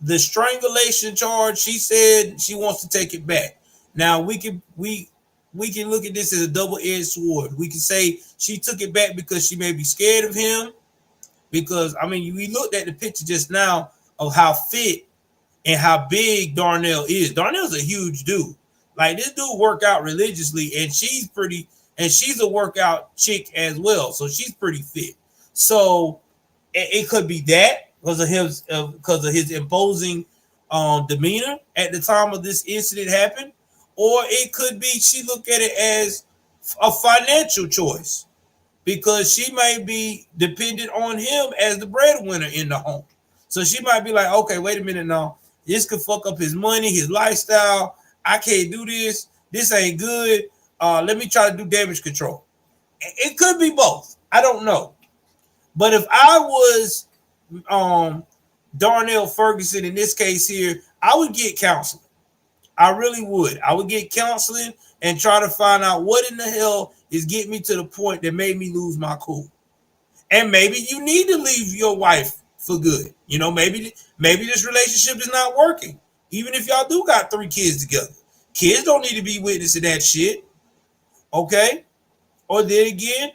the strangulation charge, she said she wants to take it back. Now, we can look at this as a double-edged sword. We can say she took it back because she may be scared of him. Because, I mean, we looked at the picture just now of how fit and how big Darnell is. Darnell's a huge dude. Like, this dude work out religiously, and she's a workout chick as well. So she's pretty fit. So it could be that because of his imposing demeanor at the time of this incident happened. Or it could be she looked at it as a financial choice because she may be dependent on him as the breadwinner in the home. So she might be like, okay, wait a minute now. This could fuck up his money, his lifestyle. I can't do this. This ain't good. Let me try to do damage control. It could be both. I don't know. But if I was Darnell Ferguson in this case here, I would get counseling. I really would. I would get counseling and try to find out what in the hell is getting me to the point that made me lose my cool. And maybe you need to leave your wife for good. You know, maybe this relationship is not working. Even if y'all do got 3 kids together. Kids don't need to be witnessing that shit. Okay? Or then again,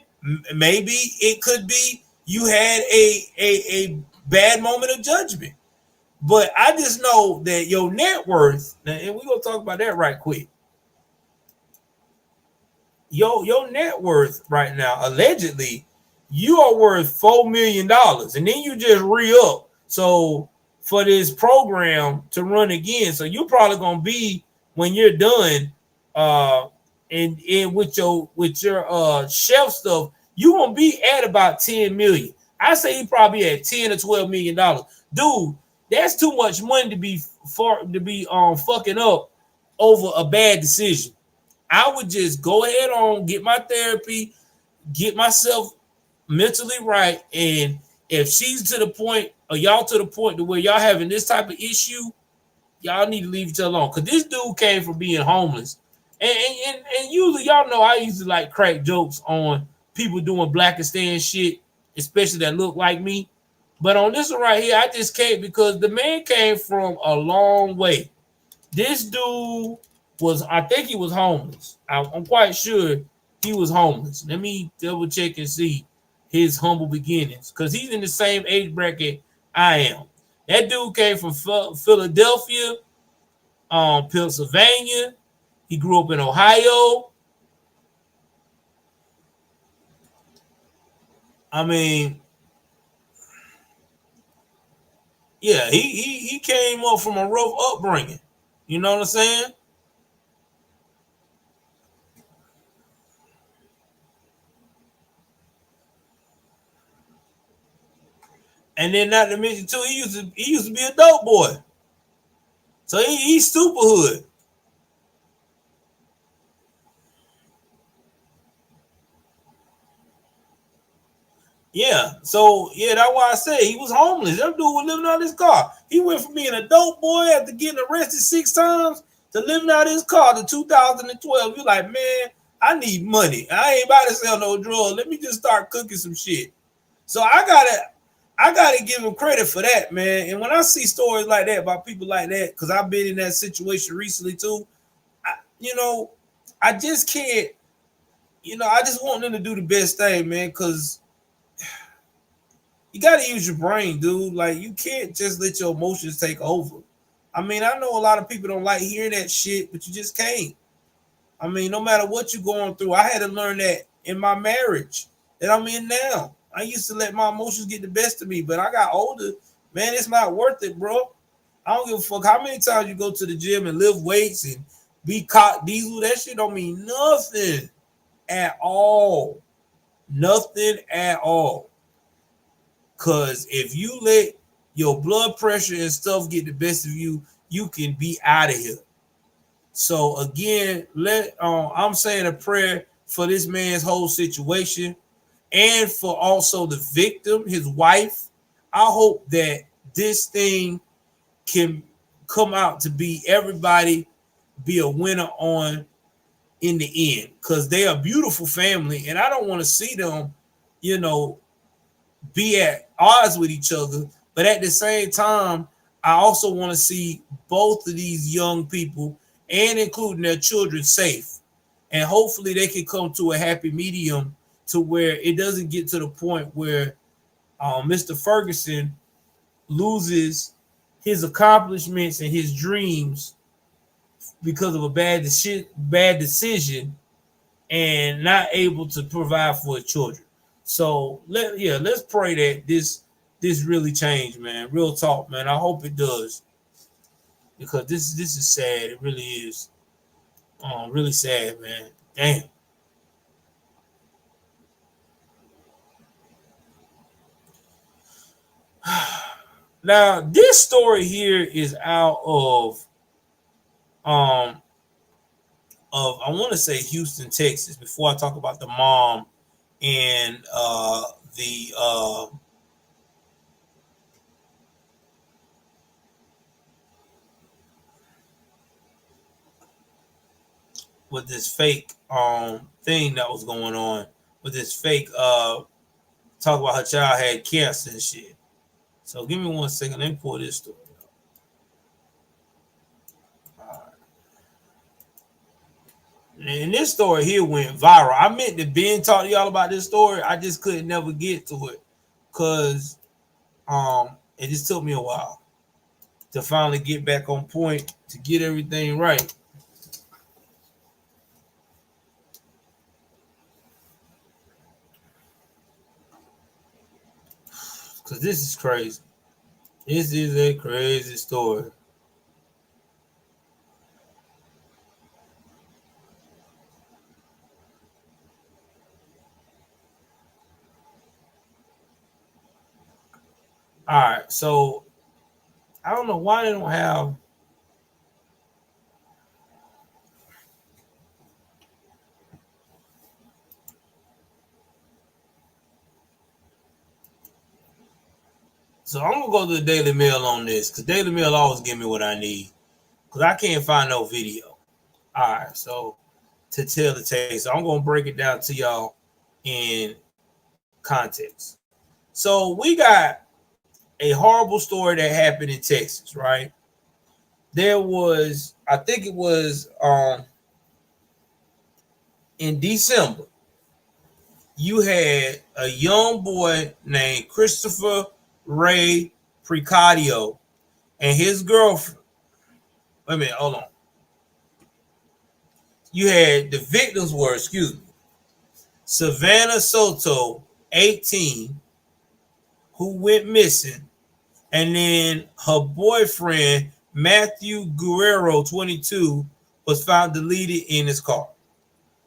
maybe it could be you had a bad moment of judgment. But I just know that your net worth, and we're gonna talk about that right quick. Your net worth right now, allegedly, you are worth $4 million, and then you just re-up. So for this program to run again, so you're probably gonna be, when you're done, and with your chef stuff, you gonna be at about 10 million. I say you probably at 10 or 12 million dollars, dude. That's too much money to be fucking up over a bad decision. I would just go ahead on, get my therapy, get myself mentally right, and if she's to the point, or y'all to the point to where y'all having this type of issue, y'all need to leave each other alone. Because this dude came from being homeless. And usually, y'all know I used to like crack jokes on people doing Blackistan shit, especially that look like me. But on this one right here, I just can't, because the man came from a long way. This dude was, I think he was homeless. I'm quite sure he was homeless. Let me double check and see his humble beginnings, because he's in the same age bracket I am. That dude came from Philadelphia, Pennsylvania. He grew up in Ohio. I mean, yeah, he came up from a rough upbringing. You know what I'm saying? And then not to mention too, he used to be a dope boy. So he's super hood. Yeah, so yeah, that's why I say he was homeless. That dude was living out of his car. He went from being a dope boy after getting arrested 6 times to living out of his car to 2012. You're like, man, I need money. I ain't about to sell no drugs. Let me just start cooking some shit. So I gotta give him credit for that, man. And when I see stories like that about people like that, because I've been in that situation recently too, I just can't, I just want them to do the best thing, man, because you got to use your brain, dude. Like, you can't just let your emotions take over. I mean, I know a lot of people don't like hearing that shit, but you just can't. I mean, no matter what you're going through, I had to learn that in my marriage that I'm in now. I used to let my emotions get the best of me, but I got older. Man, it's not worth it, bro. I don't give a fuck how many times you go to the gym and lift weights and be cock diesel. That shit don't mean nothing at all. Nothing at all. Because if you let your blood pressure and stuff get the best of you, you can be out of here. So again, I'm saying a prayer for this man's whole situation and for also the victim, his wife. I hope that this thing can come out to be everybody be a winner on in the end, because they are a beautiful family, and I don't want to see them, be at odds with each other. But at the same time, I also want to see both of these young people, and including their children, safe. And hopefully they can come to a happy medium to where it doesn't get to the point where Mr. Ferguson loses his accomplishments and his dreams because of a bad decision and not able to provide for his children. So let's pray that this really change, man. Real talk, man. I hope it does, because this is sad. It really is, really sad, man. Damn. Now this story here is out of I want to say Houston, Texas. Before I talk about the mom and with this fake thing that was going on with this fake talk about her child had cancer and shit. So give me 1 second. Let me pull this story up. All right. And this story here went viral. I meant to Ben talk to y'all about this story. I just couldn't never get to it because It just took me a while to finally get back on point, to get everything right. Because this is crazy. This is a crazy story. All right, so I don't know why they don't have. So I'm gonna go to the Daily Mail on this, because Daily Mail always give me what I need, because I can't find no video. All right, so to tell the taste, so I'm gonna break it down to y'all in context. So we got a horrible story that happened in Texas, right? There was, I think it was in December, you had a young boy named Christopher Ray Precadio and his girlfriend. Wait a minute, hold on. You had the victims were, Savannah Soto, 18, who went missing, and then her boyfriend, Matthew Guerrero, 22, was found deleted in his car.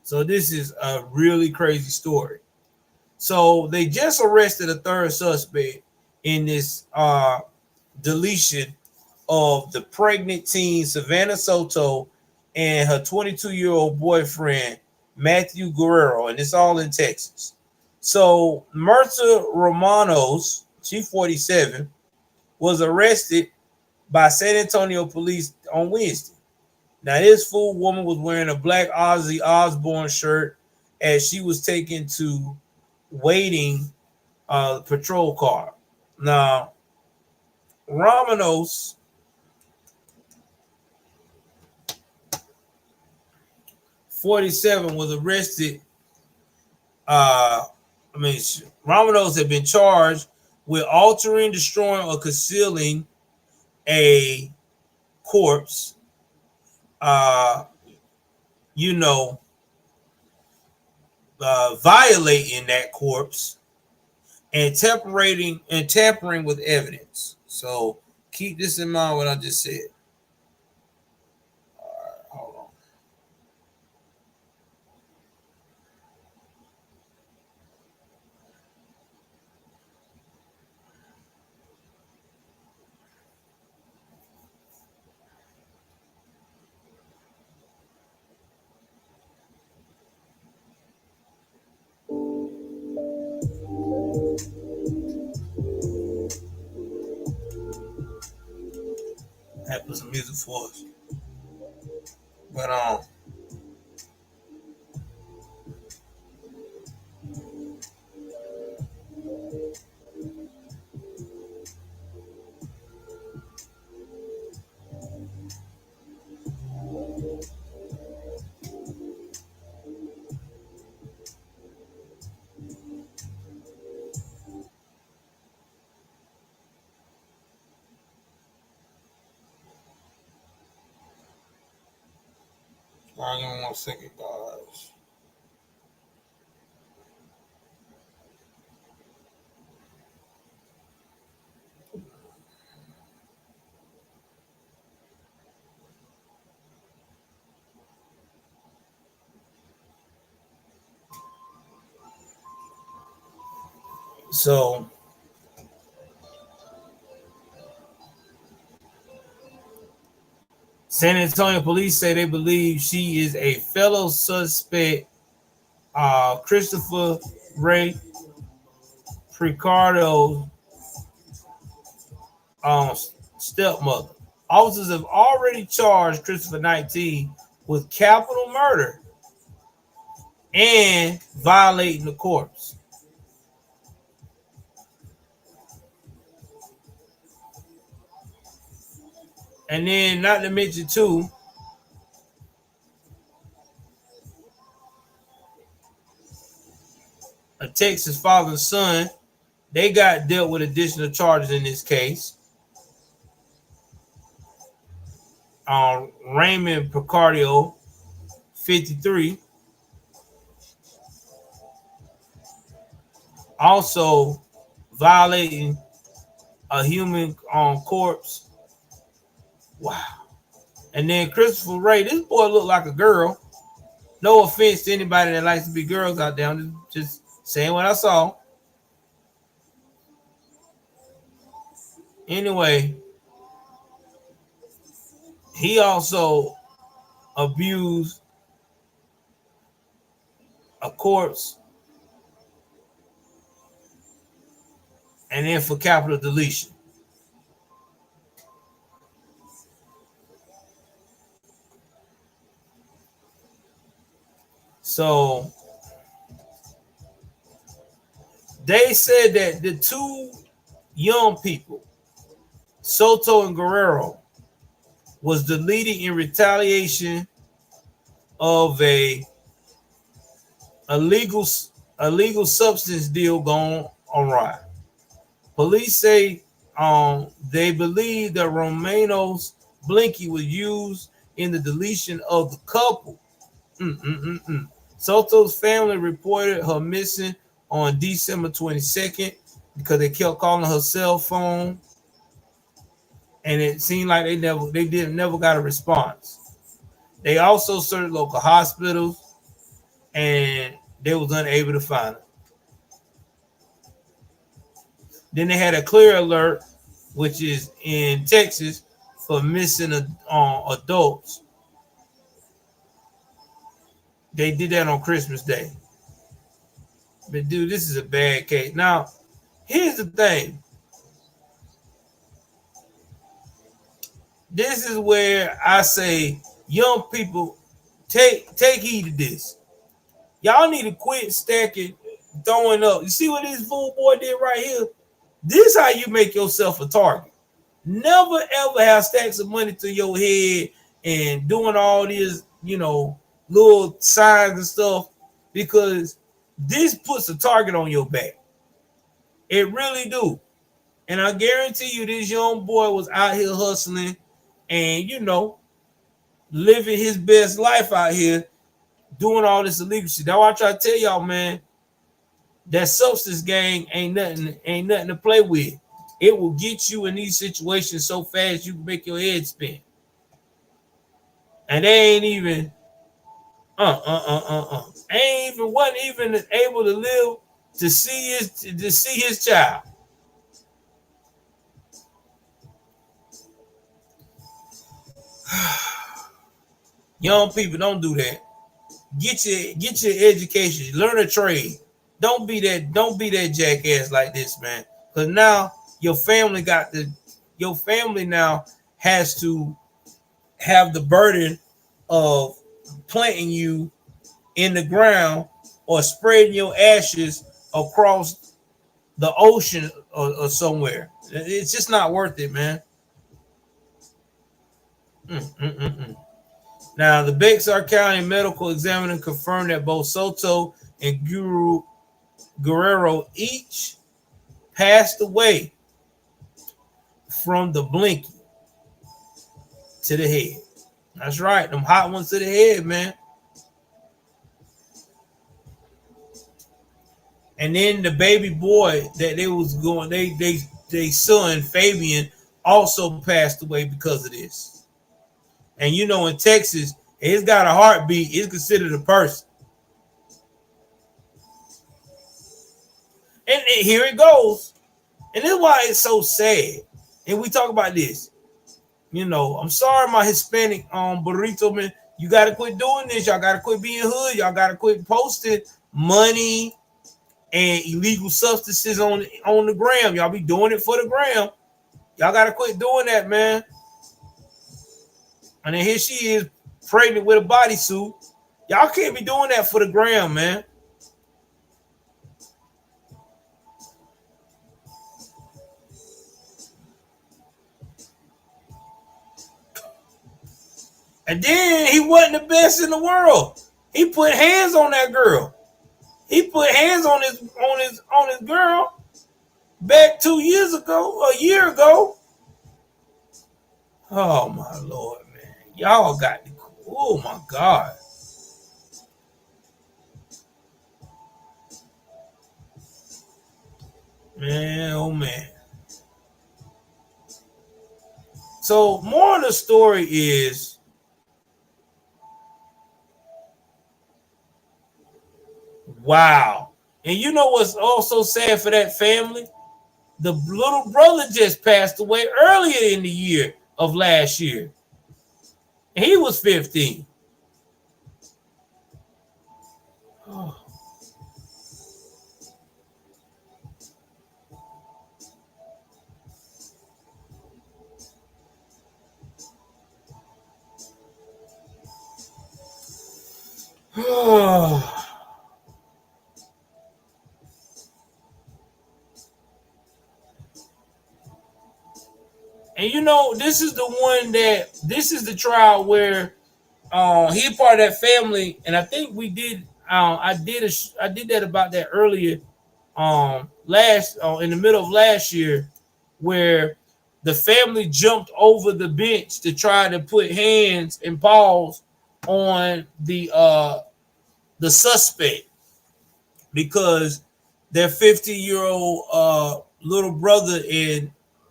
So this is a really crazy story. So they just arrested a third suspect in this deletion of the pregnant teen Savannah Soto and her 22-year-old boyfriend Matthew Guerrero, and it's all in Texas. So Myrta Romanos, she's 47, was arrested by San Antonio police on Wednesday. Now, this fool woman was wearing a black Ozzy Osbourne shirt as she was taken to waiting patrol car. Now, Romanos, (47) was arrested. Romanos had been charged with altering, destroying, or concealing a corpse. Violating that corpse and tampering with evidence. So keep this in mind what I just said. All right, hold on. I have to put some music for us. But give me 1 second, guys. So San Antonio police say they believe she is a fellow suspect, Christopher Ray Precario, stepmother. Officers have already charged Christopher, 19, with capital murder and violating the corpse. And then, not to mention, too, a Texas father and son they got dealt with additional charges in this case. Raymond Picardio, 53, also violating a human corpse. Wow. And then Christopher Ray, this boy looked like a girl. No offense to anybody that likes to be girls out there. I'm just saying what I saw. Anyway, he also abused a corpse and then for capital deletion. So they said that the two young people, Soto and Guerrero, was deleted in retaliation of a illegal substance deal going awry. Police say they believe that Romano's blinky was used in the deletion of the couple. Soto's family reported her missing on December 22nd because they kept calling her cell phone, and it seemed like they never got a response. They also searched local hospitals, and they was unable to find her. Then they had a clear alert, which is in Texas, for missing adults. They did that on Christmas Day. But dude, this is a bad case. Now, here's the thing. This is where I say, young people, take heed of this. Y'all need to quit stacking, throwing up. You see what this fool boy did right here? This is how you make yourself a target. Never ever have stacks of money to your head and doing all this, little signs and stuff, because this puts a target on your back. It really do. And I guarantee you this young boy was out here hustling and, living his best life out here, doing all this illegal shit. That's why I try to tell y'all, man, that substance gang ain't nothing to play with. It will get you in these situations so fast you can make your head spin. And they ain't even wasn't even able to live to see his child. Young people, don't do that. Get your education, learn a trade. Don't be that jackass like this, man. Because now your family now has to have the burden of planting you in the ground or spreading your ashes across the ocean or somewhere. It's just not worth it, man. Now, the Bexar County medical examiner confirmed that both Soto and Guerrero each passed away from the blinky to the head. That's right, them hot ones to the head, man. And then the baby boy that they son Fabian also passed away because of this. And in Texas, it's got a heartbeat. It's considered a person. And here it goes. And this is why it's so sad. And we talk about this. I'm sorry, my Hispanic burrito man. You got to quit doing this. Y'all got to quit being hood. Y'all got to quit posting money and illegal substances on the gram. Y'all be doing it for the gram. Y'all got to quit doing that, man. And then here she is, pregnant with a bodysuit. Y'all can't be doing that for the gram, man. And then he wasn't the best in the world. He put hands on that girl. He put hands on his girl. back 2 years ago, a year ago. Oh my Lord, man. Y'all got the, oh my God. Man, oh man. So more of the story is wow. And you know what's also sad for that family? The little brother just passed away earlier in the year of last year. And he was 15. Oh. And you know, this is the trial where he part of that family, and I think we did I did that about that earlier last in the middle of last year, where the family jumped over the bench to try to put hands and paws on the suspect because their 50-year-old little brother and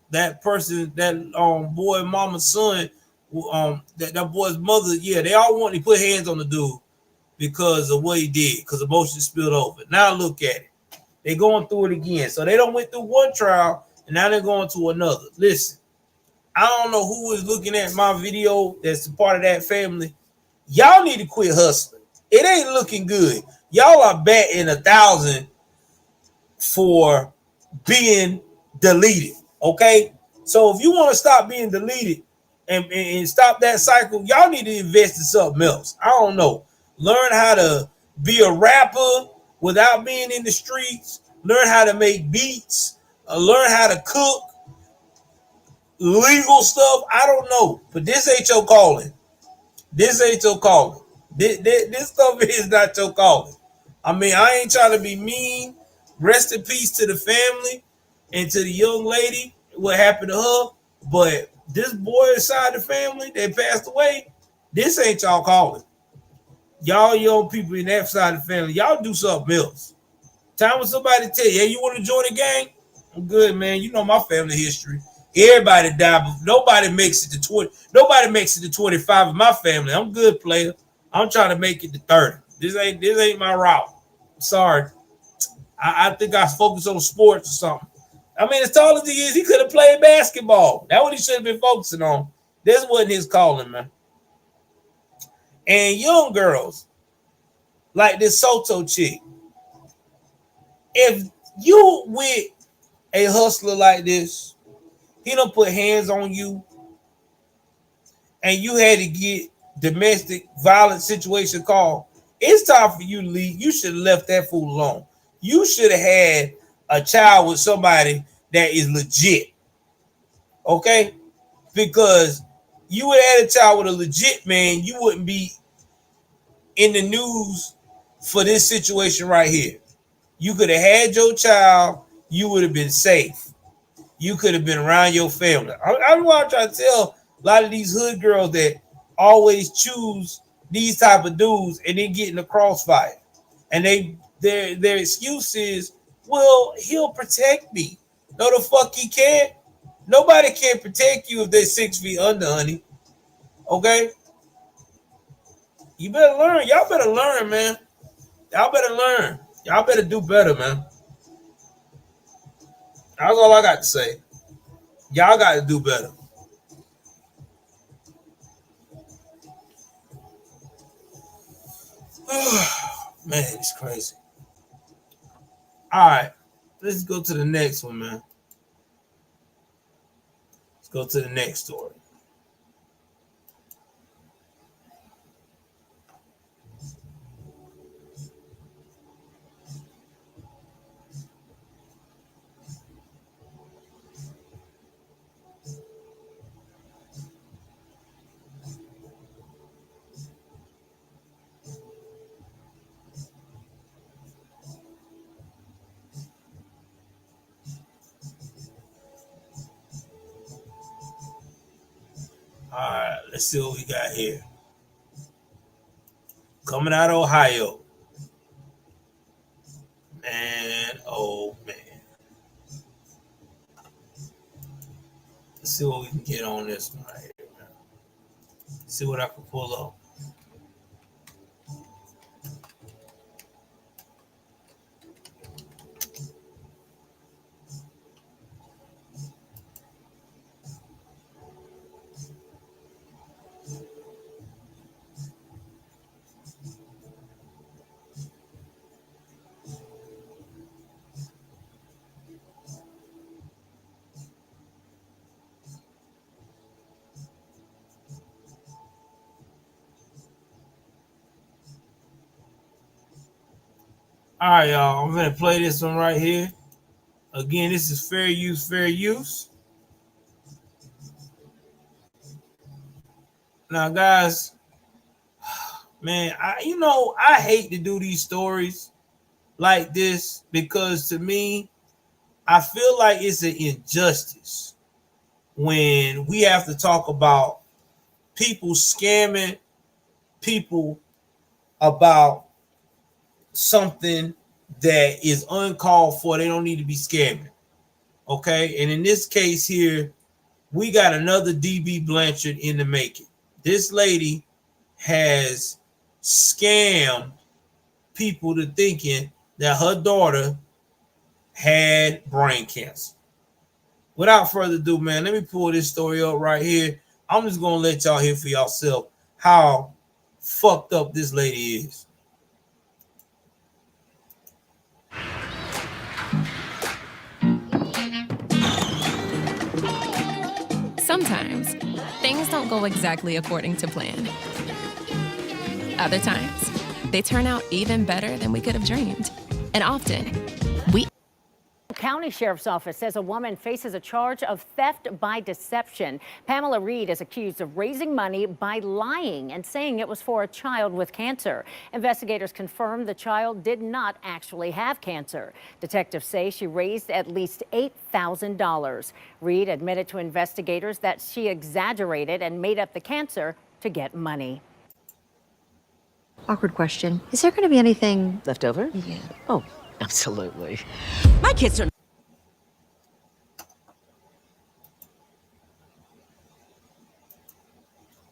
that person, that boy mama's son, that boy's mother, yeah, they all want to put hands on the dude because of what he did, because emotions spilled over. Now look at it. They're going through it again. So they don't went through one trial and now they're going to another. Listen, I don't know who is looking at my video that's a part of that family. Y'all need to quit hustling. It ain't looking good. Y'all are batting 1,000 for being deleted. Okay? So if you want to stop being deleted and stop that cycle, y'all need to invest in something else. I don't know. Learn how to be a rapper without being in the streets. Learn how to make beats. Learn how to cook. Legal stuff. I don't know. But this ain't your calling. This ain't your calling. This stuff is not your calling. I mean, I ain't trying to be mean. Rest in peace to the family and to the young lady, what happened to her. But this boy inside the family that passed away, this ain't y'all calling. Y'all young people in that side of the family, y'all do something else. Time when somebody tell you, hey, you want to join the gang? I'm good, man. You know my family history. Everybody died, but nobody makes it to 20. Nobody makes it to 25 in my family. I'm good, player. I'm trying to make it to 30. This ain't my route. Sorry. I think I focus on sports or something. I mean, as tall as he is, he could have played basketball. That's what he should have been focusing on. This wasn't his calling, man. And young girls, like this Soto chick, if you with a hustler like this, he don't put hands on you, and you had to get domestic violence situation called, it's time for you to leave. You should have left that fool alone. You should have had a child with somebody that is legit. Okay? Because you would have had a child with a legit man, you wouldn't be in the news for this situation right here. You could have had your child, you would have been safe. You could have been around your family. I'm trying to tell a lot of these hood girls that always choose these type of dudes and then get in the crossfire. And their excuse is, well, he'll protect me. No, the fuck he can't. Nobody can protect you if they're 6 feet under, honey. Okay? You better learn. Y'all better learn, man. Y'all better learn. Y'all better do better, man. That's all I got to say. Y'all got to do better. Man, it's crazy. All right. Let's go to the next one, man. Let's go to the next story. Let's see what we got here. Coming out of Ohio. Man, oh man. Let's see what we can get on this one right here, man. See what I can pull up. All right, y'all. I'm gonna play this one right here. Again, this is fair use, fair use. Now, guys, man, I hate to do these stories like this because to me, I feel like it's an injustice when we have to talk about people scamming people about something that is uncalled for. They don't need to be scamming. Okay. And in this case here, we got another DB Blanchard in the making. This lady has scammed people to thinking that her daughter had brain cancer. Without further ado, man, let me pull this story up right here. I'm just going to let y'all hear for yourself how fucked up this lady is. Sometimes things don't go exactly according to plan. Other times, they turn out even better than we could have dreamed. And often, County Sheriff's Office says a woman faces a charge of theft by deception. Pamela Reed is accused of raising money by lying and saying it was for a child with cancer. Investigators confirmed the child did not actually have cancer. Detectives say she raised at least $8,000. Reed admitted to investigators that she exaggerated and made up the cancer to get money. Awkward question. Is there going to be anything left over? Yeah. Oh, absolutely. My kids don't.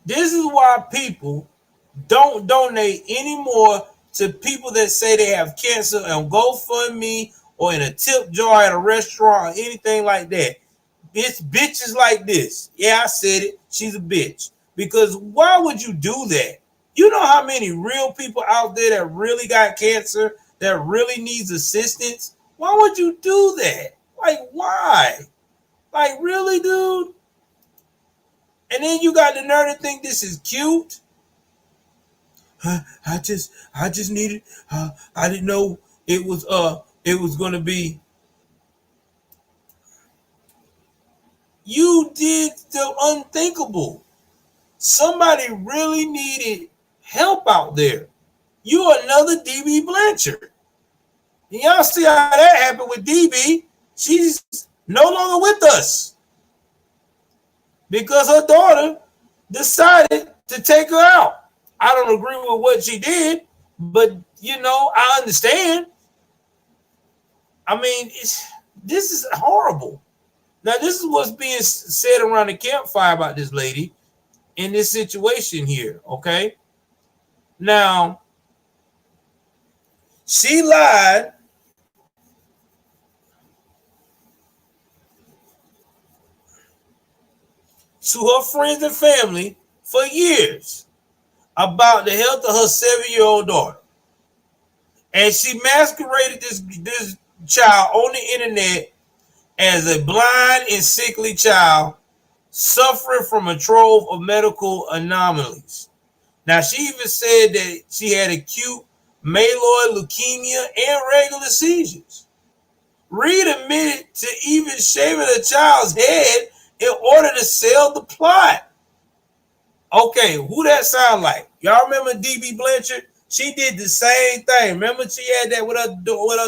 This is why people don't donate anymore to people that say they have cancer on GoFundMe or in a tip jar at a restaurant or anything like that. It's bitches like this. Yeah, I said it. She's a bitch. Because why would you do that? You know how many real people out there that really got cancer, that really needs assistance? Why would you do that? Like, why? Like, really, dude? And then you got the nerve to think this is cute. I just needed. I didn't know it was gonna be. You did the unthinkable. Somebody really needed help out there. You are another DB Blanchard. And y'all see how that happened with DB. She's no longer with us because her daughter decided to take her out. I don't agree with what she did, but I understand. I mean, this is horrible. Now, this is what's being said around the campfire about this lady in this situation here, okay? Now, she lied to her friends and family for years about the health of her 7-year-old daughter. And she masqueraded this child on the internet as a blind and sickly child suffering from a trove of medical anomalies. Now, she even said that she had acute myeloid leukemia and regular seizures. Reed admitted to even shaving a child's head in order to sell the plot. Okay, who that sound like? Y'all remember DB Blanchard? She did the same thing. Remember she had that with her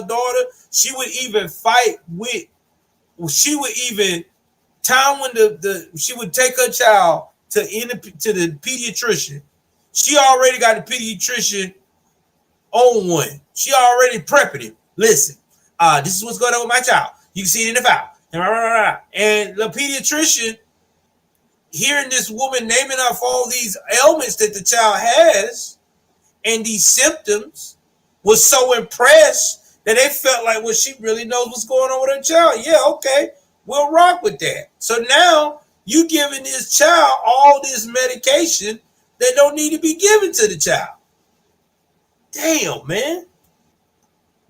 daughter? She would even fight with, she would even, time when she would take her child to the pediatrician. She already got the pediatrician on one. She already prepping him. Listen, this is what's going on with my child. You can see it in the file. And the pediatrician, hearing this woman naming off all these ailments that the child has and these symptoms, was so impressed that they felt like, well, she really knows what's going on with her child. Yeah, okay, we'll rock with that. So now you giving this child all this medication that don't need to be given to the child. Damn, man.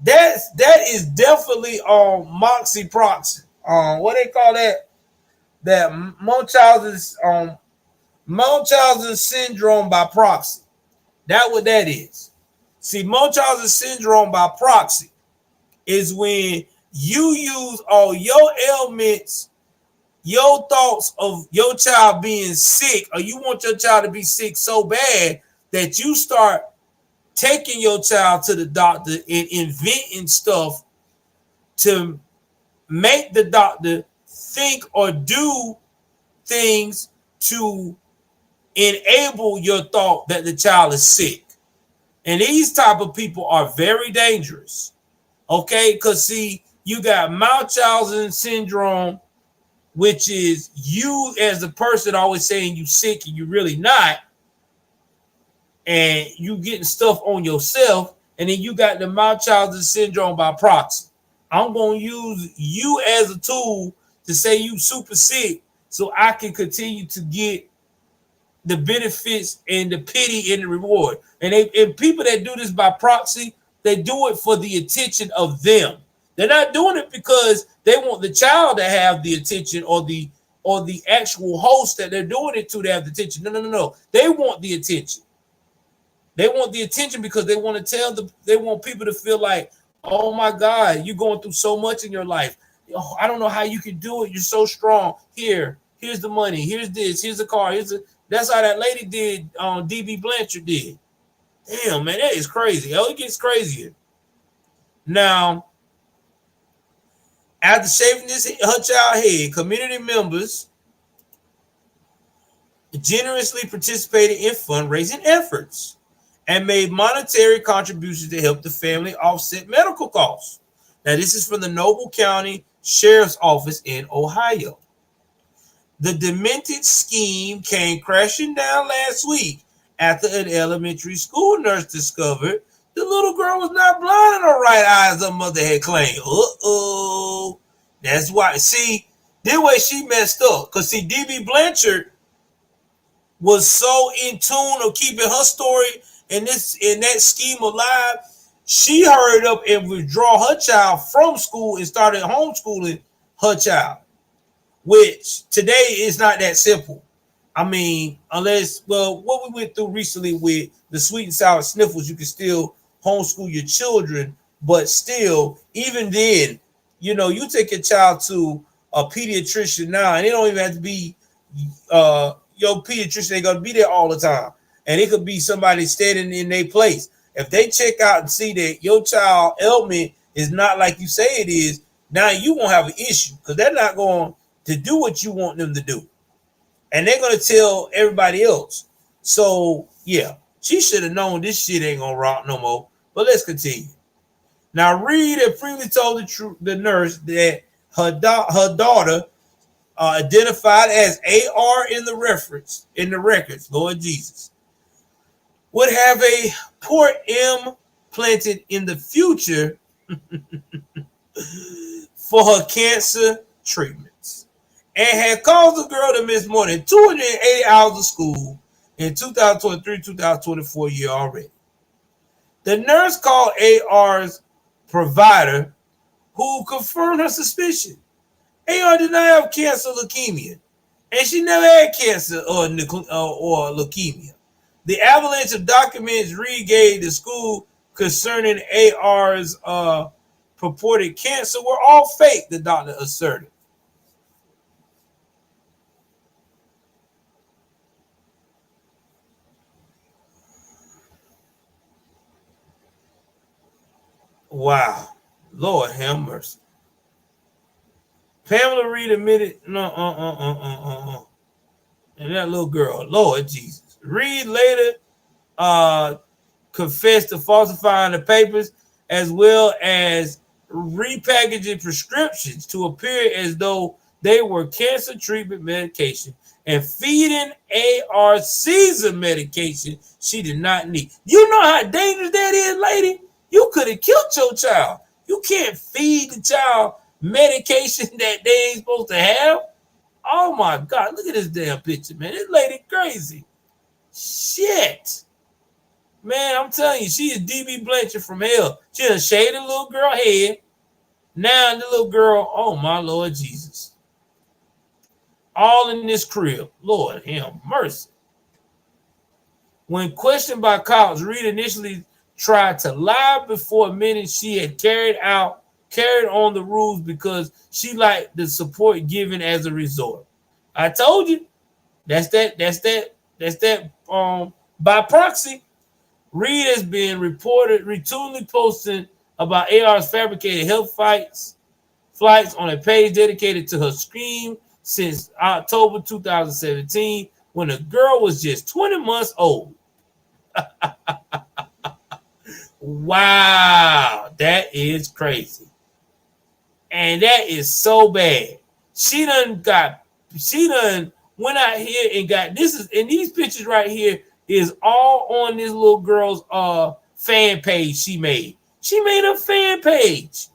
That is definitely moxie proxy. What they call that? That Munchausen syndrome by proxy. That's what that is. See, Munchausen syndrome by proxy is when you use all your ailments, your thoughts of your child being sick, or you want your child to be sick so bad that you start taking your child to the doctor and inventing stuff to make the doctor think or do things to enable your thought that the child is sick. And these type of people are very dangerous. Okay, because see, you got Munchausen syndrome, which is you as the person always saying you sick and you really not, and you getting stuff on yourself. And then you got the Munchausen syndrome by proxy. I'm going to use you as a tool to say you super sick so I can continue to get the benefits and the pity and the reward. And people that do this by proxy, they do it for the attention of them. They're not doing it because they want the child to have the attention or the actual host that they're doing it to have the attention. No. They want the attention. They want the attention because they want to they want people to feel like, oh my God, you're going through so much in your life. Oh, I don't know how you can do it. You're so strong. Here's the money. Here's this. Here's the car. That's how that lady did. DB Blanchard did. Damn, man, that is crazy. Oh, it gets crazier. Now, after shaving her child head, community members generously participated in fundraising efforts and made monetary contributions to help the family offset medical costs. Now, this is from the Noble County Sheriff's Office in Ohio. The demented scheme came crashing down last week after an elementary school nurse discovered the little girl was not blind in her right eye as her mother had claimed. That's why. See, this way she messed up. Because see, DB Blanchard was so in tune of keeping her story in that scheme alive, she hurried up and withdraw her child from school and started homeschooling her child, which today is not that simple. I mean, unless, well, what we went through recently with the sweet and sour sniffles, you can still homeschool your children, but still, even then, you know, you take your child to a pediatrician now, and it don't even have to be your pediatrician ain't gonna be there all the time. And it could be somebody standing in their place. If they check out and see that your child ailment is not like you say it is, now you won't have an issue because they're not going to do what you want them to do. And they're going to tell everybody else. So, yeah, she should have known this shit ain't going to rock no more. But let's continue. Now, Reed had previously told the nurse that her daughter, identified as AR in the records, Lord Jesus, would have a port implanted in the future for her cancer treatments, and had caused the girl to miss more than 280 hours of school in 2023-2024 year already. The nurse called AR's provider, who confirmed her suspicion. AR did not have cancer or leukemia, and she never had cancer or leukemia. The avalanche of documents Reed gave the school concerning AR's purported cancer were all fake, the doctor asserted. Wow. Lord have mercy. Pamela Reed admitted, And that little girl, Lord Jesus. Reed later confessed to falsifying the papers as well as repackaging prescriptions to appear as though they were cancer treatment medication and feeding AR Caesar medication she did not need. You know how dangerous that is, lady? You could have killed your child. You can't feed the child medication that they ain't supposed to have. Oh my God, look at this damn picture, man. This lady crazy. Shit. Man, I'm telling you, she is DB Blanchard from hell. She done shaved the little girl head. Now the little girl, oh my Lord Jesus. All in this crib. Lord have mercy. When questioned by cops, Reed initially tried to lie before admitting she had carried on the rules because she liked the support given as a resort. I told you. That's that by proxy. Reed has been reported routinely posting about AR's fabricated health flights on a page dedicated to her scheme since October 2017 when the girl was just 20 months old. Wow, that is crazy. And that is so bad. She done went out here and got these pictures right here is all on this little girl's fan page she made. She made a fan page.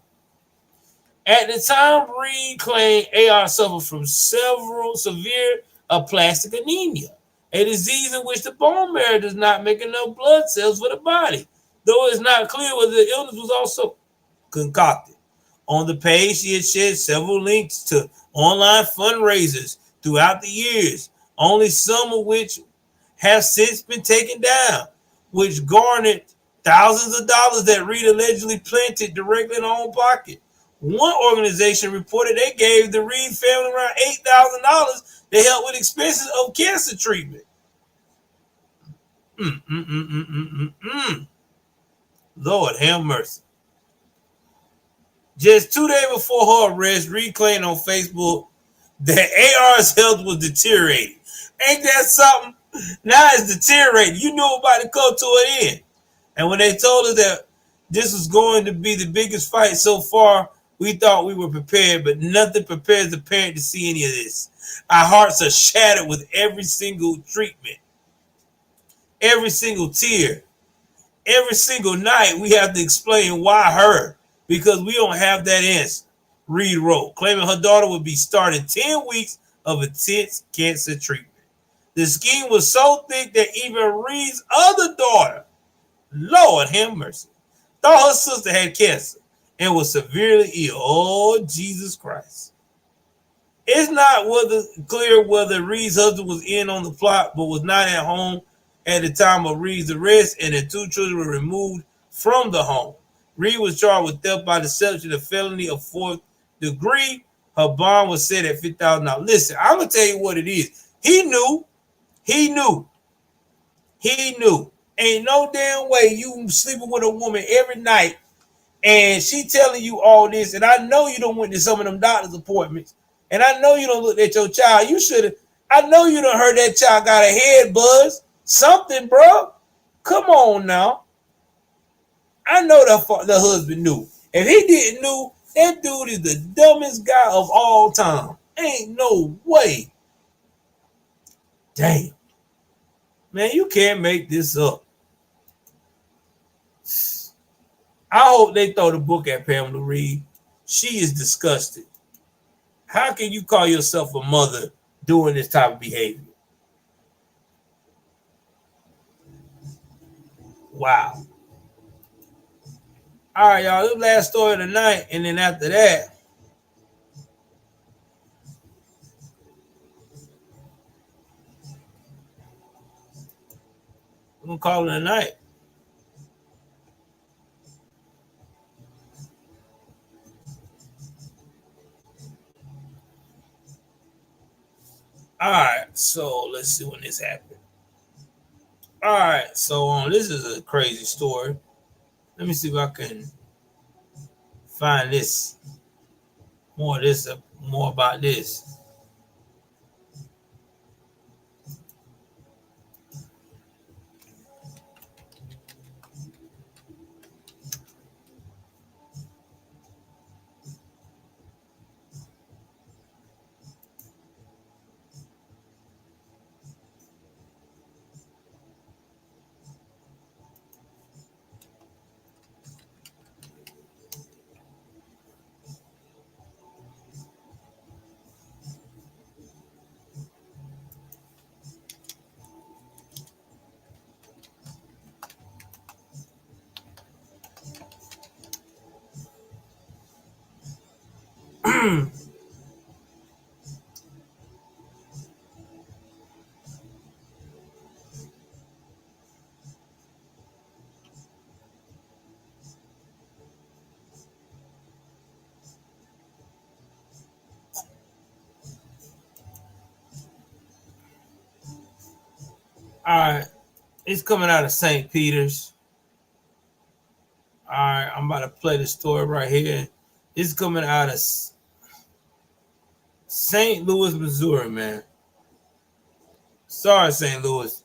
At the time, Reed claimed AR suffered from severe aplastic anemia, a disease in which the bone marrow does not make enough blood cells for the body, though it's not clear whether the illness was also concocted. On the page, she had shared several links to online fundraisers throughout the years, only some of which have since been taken down, which garnered thousands of dollars that Reed allegedly planted directly in her own pocket. One organization reported they gave the Reed family around $8,000 to help with expenses of cancer treatment. Lord have mercy. Just 2 days before her arrest, Reed claimed on Facebook that AR's health was deteriorating. Ain't that something? Now it's deteriorating. You knew about to come to an end. And when they told us that this was going to be the biggest fight so far, we thought we were prepared, but nothing prepares the parent to see any of this. Our hearts are shattered with every single treatment, every single tear, every single night we have to explain why her, because we don't have that answer, Reed wrote, claiming her daughter would be starting 10 weeks of intense cancer treatment. The scheme was so thick that even Reed's other daughter, Lord have mercy, thought her sister had cancer and was severely ill. Oh, Jesus Christ. It's not clear whether Reed's husband was in on the plot but was not at home at the time of Reed's arrest, and the two children were removed from the home. Reed was charged with theft by deception, a felony of 4th degree. Her bond was set at $50,000. Listen, I'm going to tell you what it is. He knew. Ain't no damn way you sleeping with a woman every night and she telling you all this, and I know you don't went to some of them doctor's appointments, and I know you don't look at your child. You should have. I know you done heard that child got a head buzz. Something, bro. Come on now. I know the husband knew. If he didn't know, that dude is the dumbest guy of all time. Ain't no way. Damn. Man, you can't make this up. I hope they throw the book at Pamela Reed. She is disgusted. How can you call yourself a mother doing this type of behavior? Wow. All right, y'all. This last story of the night, and then after that, we're gonna call it a night. All right, so let's see when this happened. All right, so this is a crazy story. Let me see if I can find this more about this. All right, it's coming out of St. Peter's. All right, I'm about to play the story right here. It's coming out of St. Louis, Missouri, man. Sorry, St. Louis.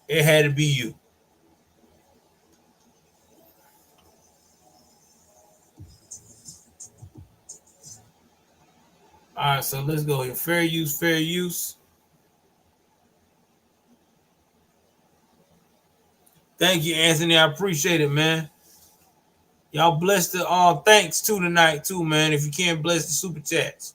It had to be you. All right, so let's go here. Fair use, fair use. Thank you, Anthony. I appreciate it, man. Y'all bless the thanks too tonight, too, man. If you can't bless the super chats.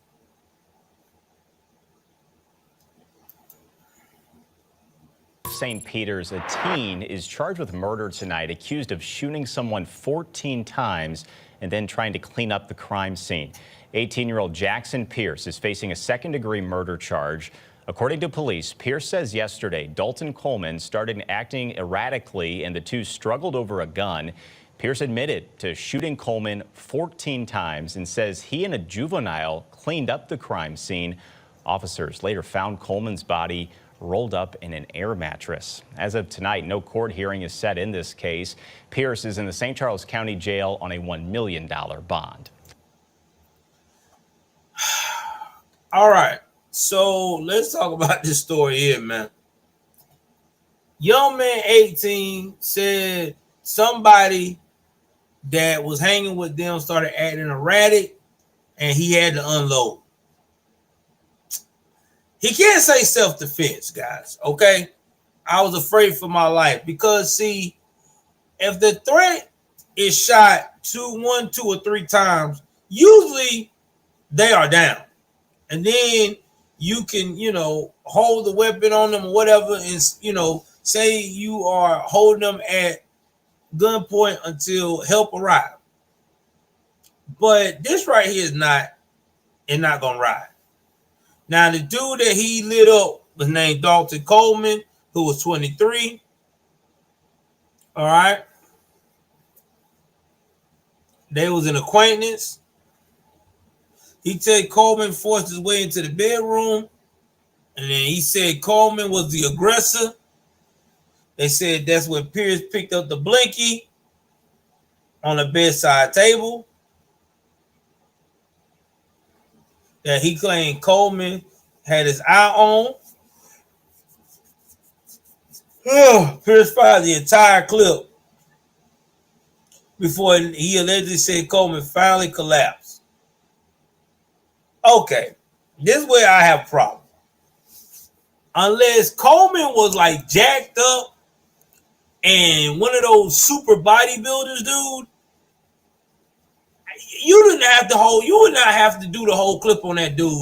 St. Peter's, a teen is charged with murder tonight, accused of shooting someone 14 times and then trying to clean up the crime scene. 18-year-old Jackson Pierce is facing a second-degree murder charge. According to police, Pierce says yesterday Dalton Coleman started acting erratically and the two struggled over a gun. Pierce admitted to shooting Coleman 14 times and says he and a juvenile cleaned up the crime scene. Officers later found Coleman's body rolled up in an air mattress. As of tonight, no court hearing is set in this case. Pierce is in the St. Charles County Jail on a $1 million bond. All right, so let's talk about this story here, man. Young man 18 said somebody that was hanging with them started acting erratic and he had to unload. He can't say self-defense, guys, okay? I was afraid for my life because, see, if the threat is shot one, two, or three times, usually they are down. And then you can, hold the weapon on them or whatever and, say you are holding them at gunpoint until help arrive. But this right here is not going to ride. Now, the dude that he lit up was named Dalton Coleman, who was 23. All right. They was an acquaintance. He said Coleman forced his way into the bedroom. And then he said Coleman was the aggressor. They said that's when Pierce picked up the blinky on the bedside table. That he claimed Coleman had his eye on. Pierce fired the entire clip before he allegedly said Coleman finally collapsed. Okay, this is where I have a problem. Unless Coleman was like jacked up and one of those super bodybuilders, dude, you would not have to do the whole clip on that dude,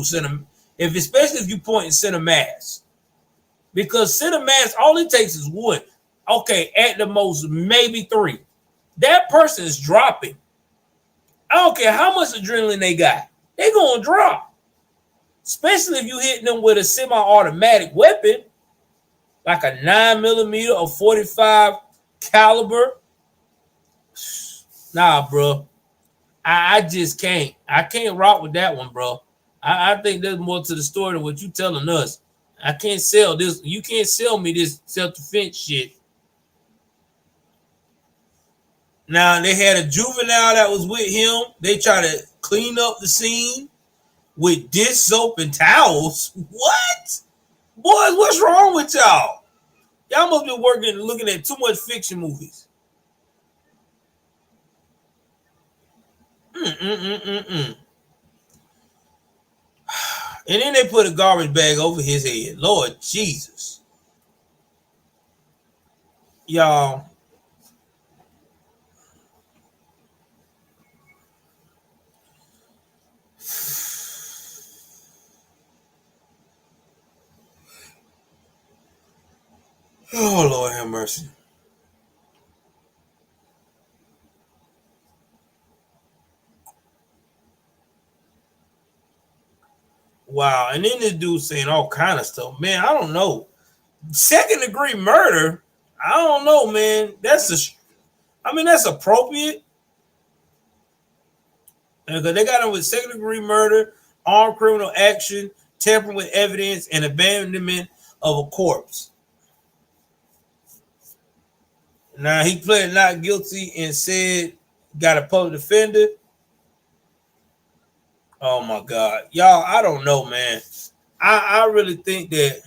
especially if you point and center mass. Because center mass, all it takes is one. Okay, at the most, maybe three. That person is dropping. I don't care how much adrenaline they got. They're going to drop. Especially if you hitting them with a semi-automatic weapon, like a 9mm or 45 caliber. Nah, bro. I just can't. I can't rock with that one, bro. I think there's more to the story than what you telling us. I can't sell this. You can't sell me this self-defense shit. Now, they had a juvenile that was with him. They tried to clean up the scene with dish soap and towels. What? Boys, what's wrong with y'all? Y'all must be looking at too much fiction movies. And then they put a garbage bag over his head. Lord Jesus. Y'all. Oh, Lord have mercy. Wow. And then this dude saying all kind of stuff. Man, I don't know. Second-degree murder, I don't know, man. That's appropriate. Because they got him with second-degree murder, armed criminal action, tampering with evidence, and abandonment of a corpse. Now, he pled not guilty and said got a public defender. Oh, my God. Y'all, I don't know, man. I really think that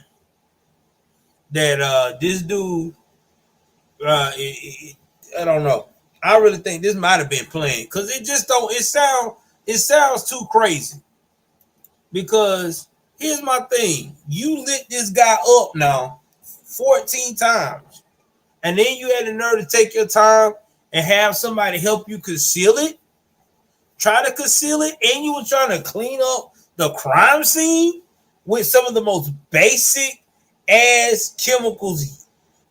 this dude, I don't know. I really think this might have been planned because it just don't. It sounds too crazy. Because here's my thing: you lit this guy up now 14 times, and then you had the nerve to take your time and have somebody help you conceal it, try to conceal it, and you were trying to clean up the crime scene with some of the most basic ass chemicals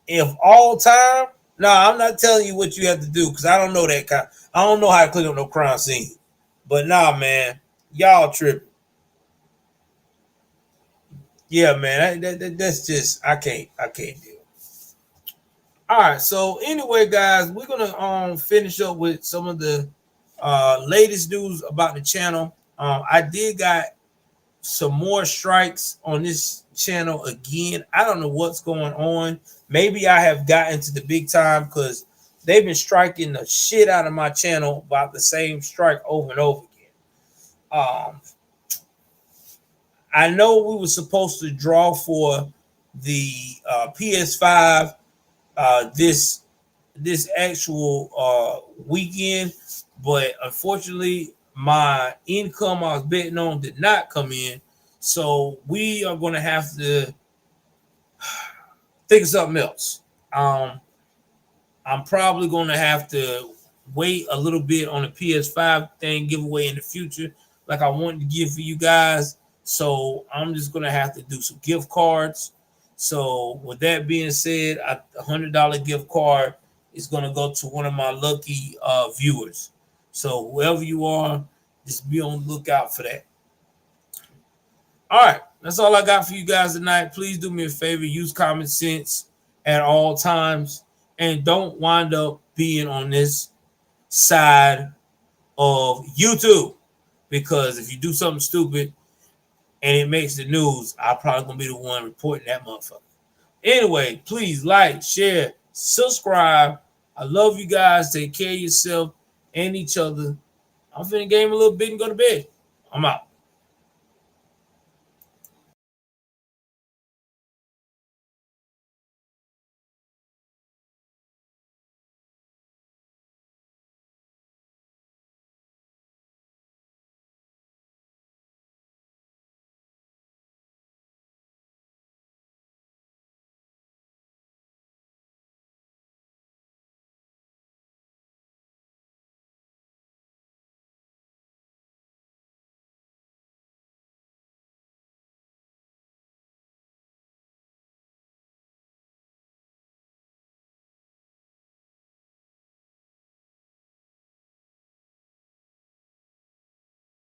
of all time. No, I'm not telling you what you have to do because I don't know that kind. I don't know how to clean up no crime scene. But nah, man, y'all tripping. Yeah, man, that's just I can't deal. All right, so anyway, guys, we're gonna finish up with some of the latest news about the channel. I did got some more strikes on this channel again. I don't know what's going on. Maybe I have gotten to the big time because they've been striking the shit out of my channel about the same strike over and over again. I know we were supposed to draw for the PS5 this actual weekend, but unfortunately my income I was betting on did not come in, so we are going to have to think of something else. I'm probably going to have to wait a little bit on the PS5 thing giveaway in the future like I wanted to give for you guys. So I'm just going to have to do some gift cards. So with that being said, a $100 gift card is going to go to one of my lucky viewers. So whoever you are, just be on the lookout for that. All right. That's all I got for you guys tonight. Please do me a favor. Use common sense at all times. And don't wind up being on this side of YouTube. Because if you do something stupid and it makes the news, I'm probably going to be the one reporting that motherfucker. Anyway, please like, share, subscribe. I love you guys. Take care of yourself and each other. I'm finna game a little bit and go to bed. I'm out.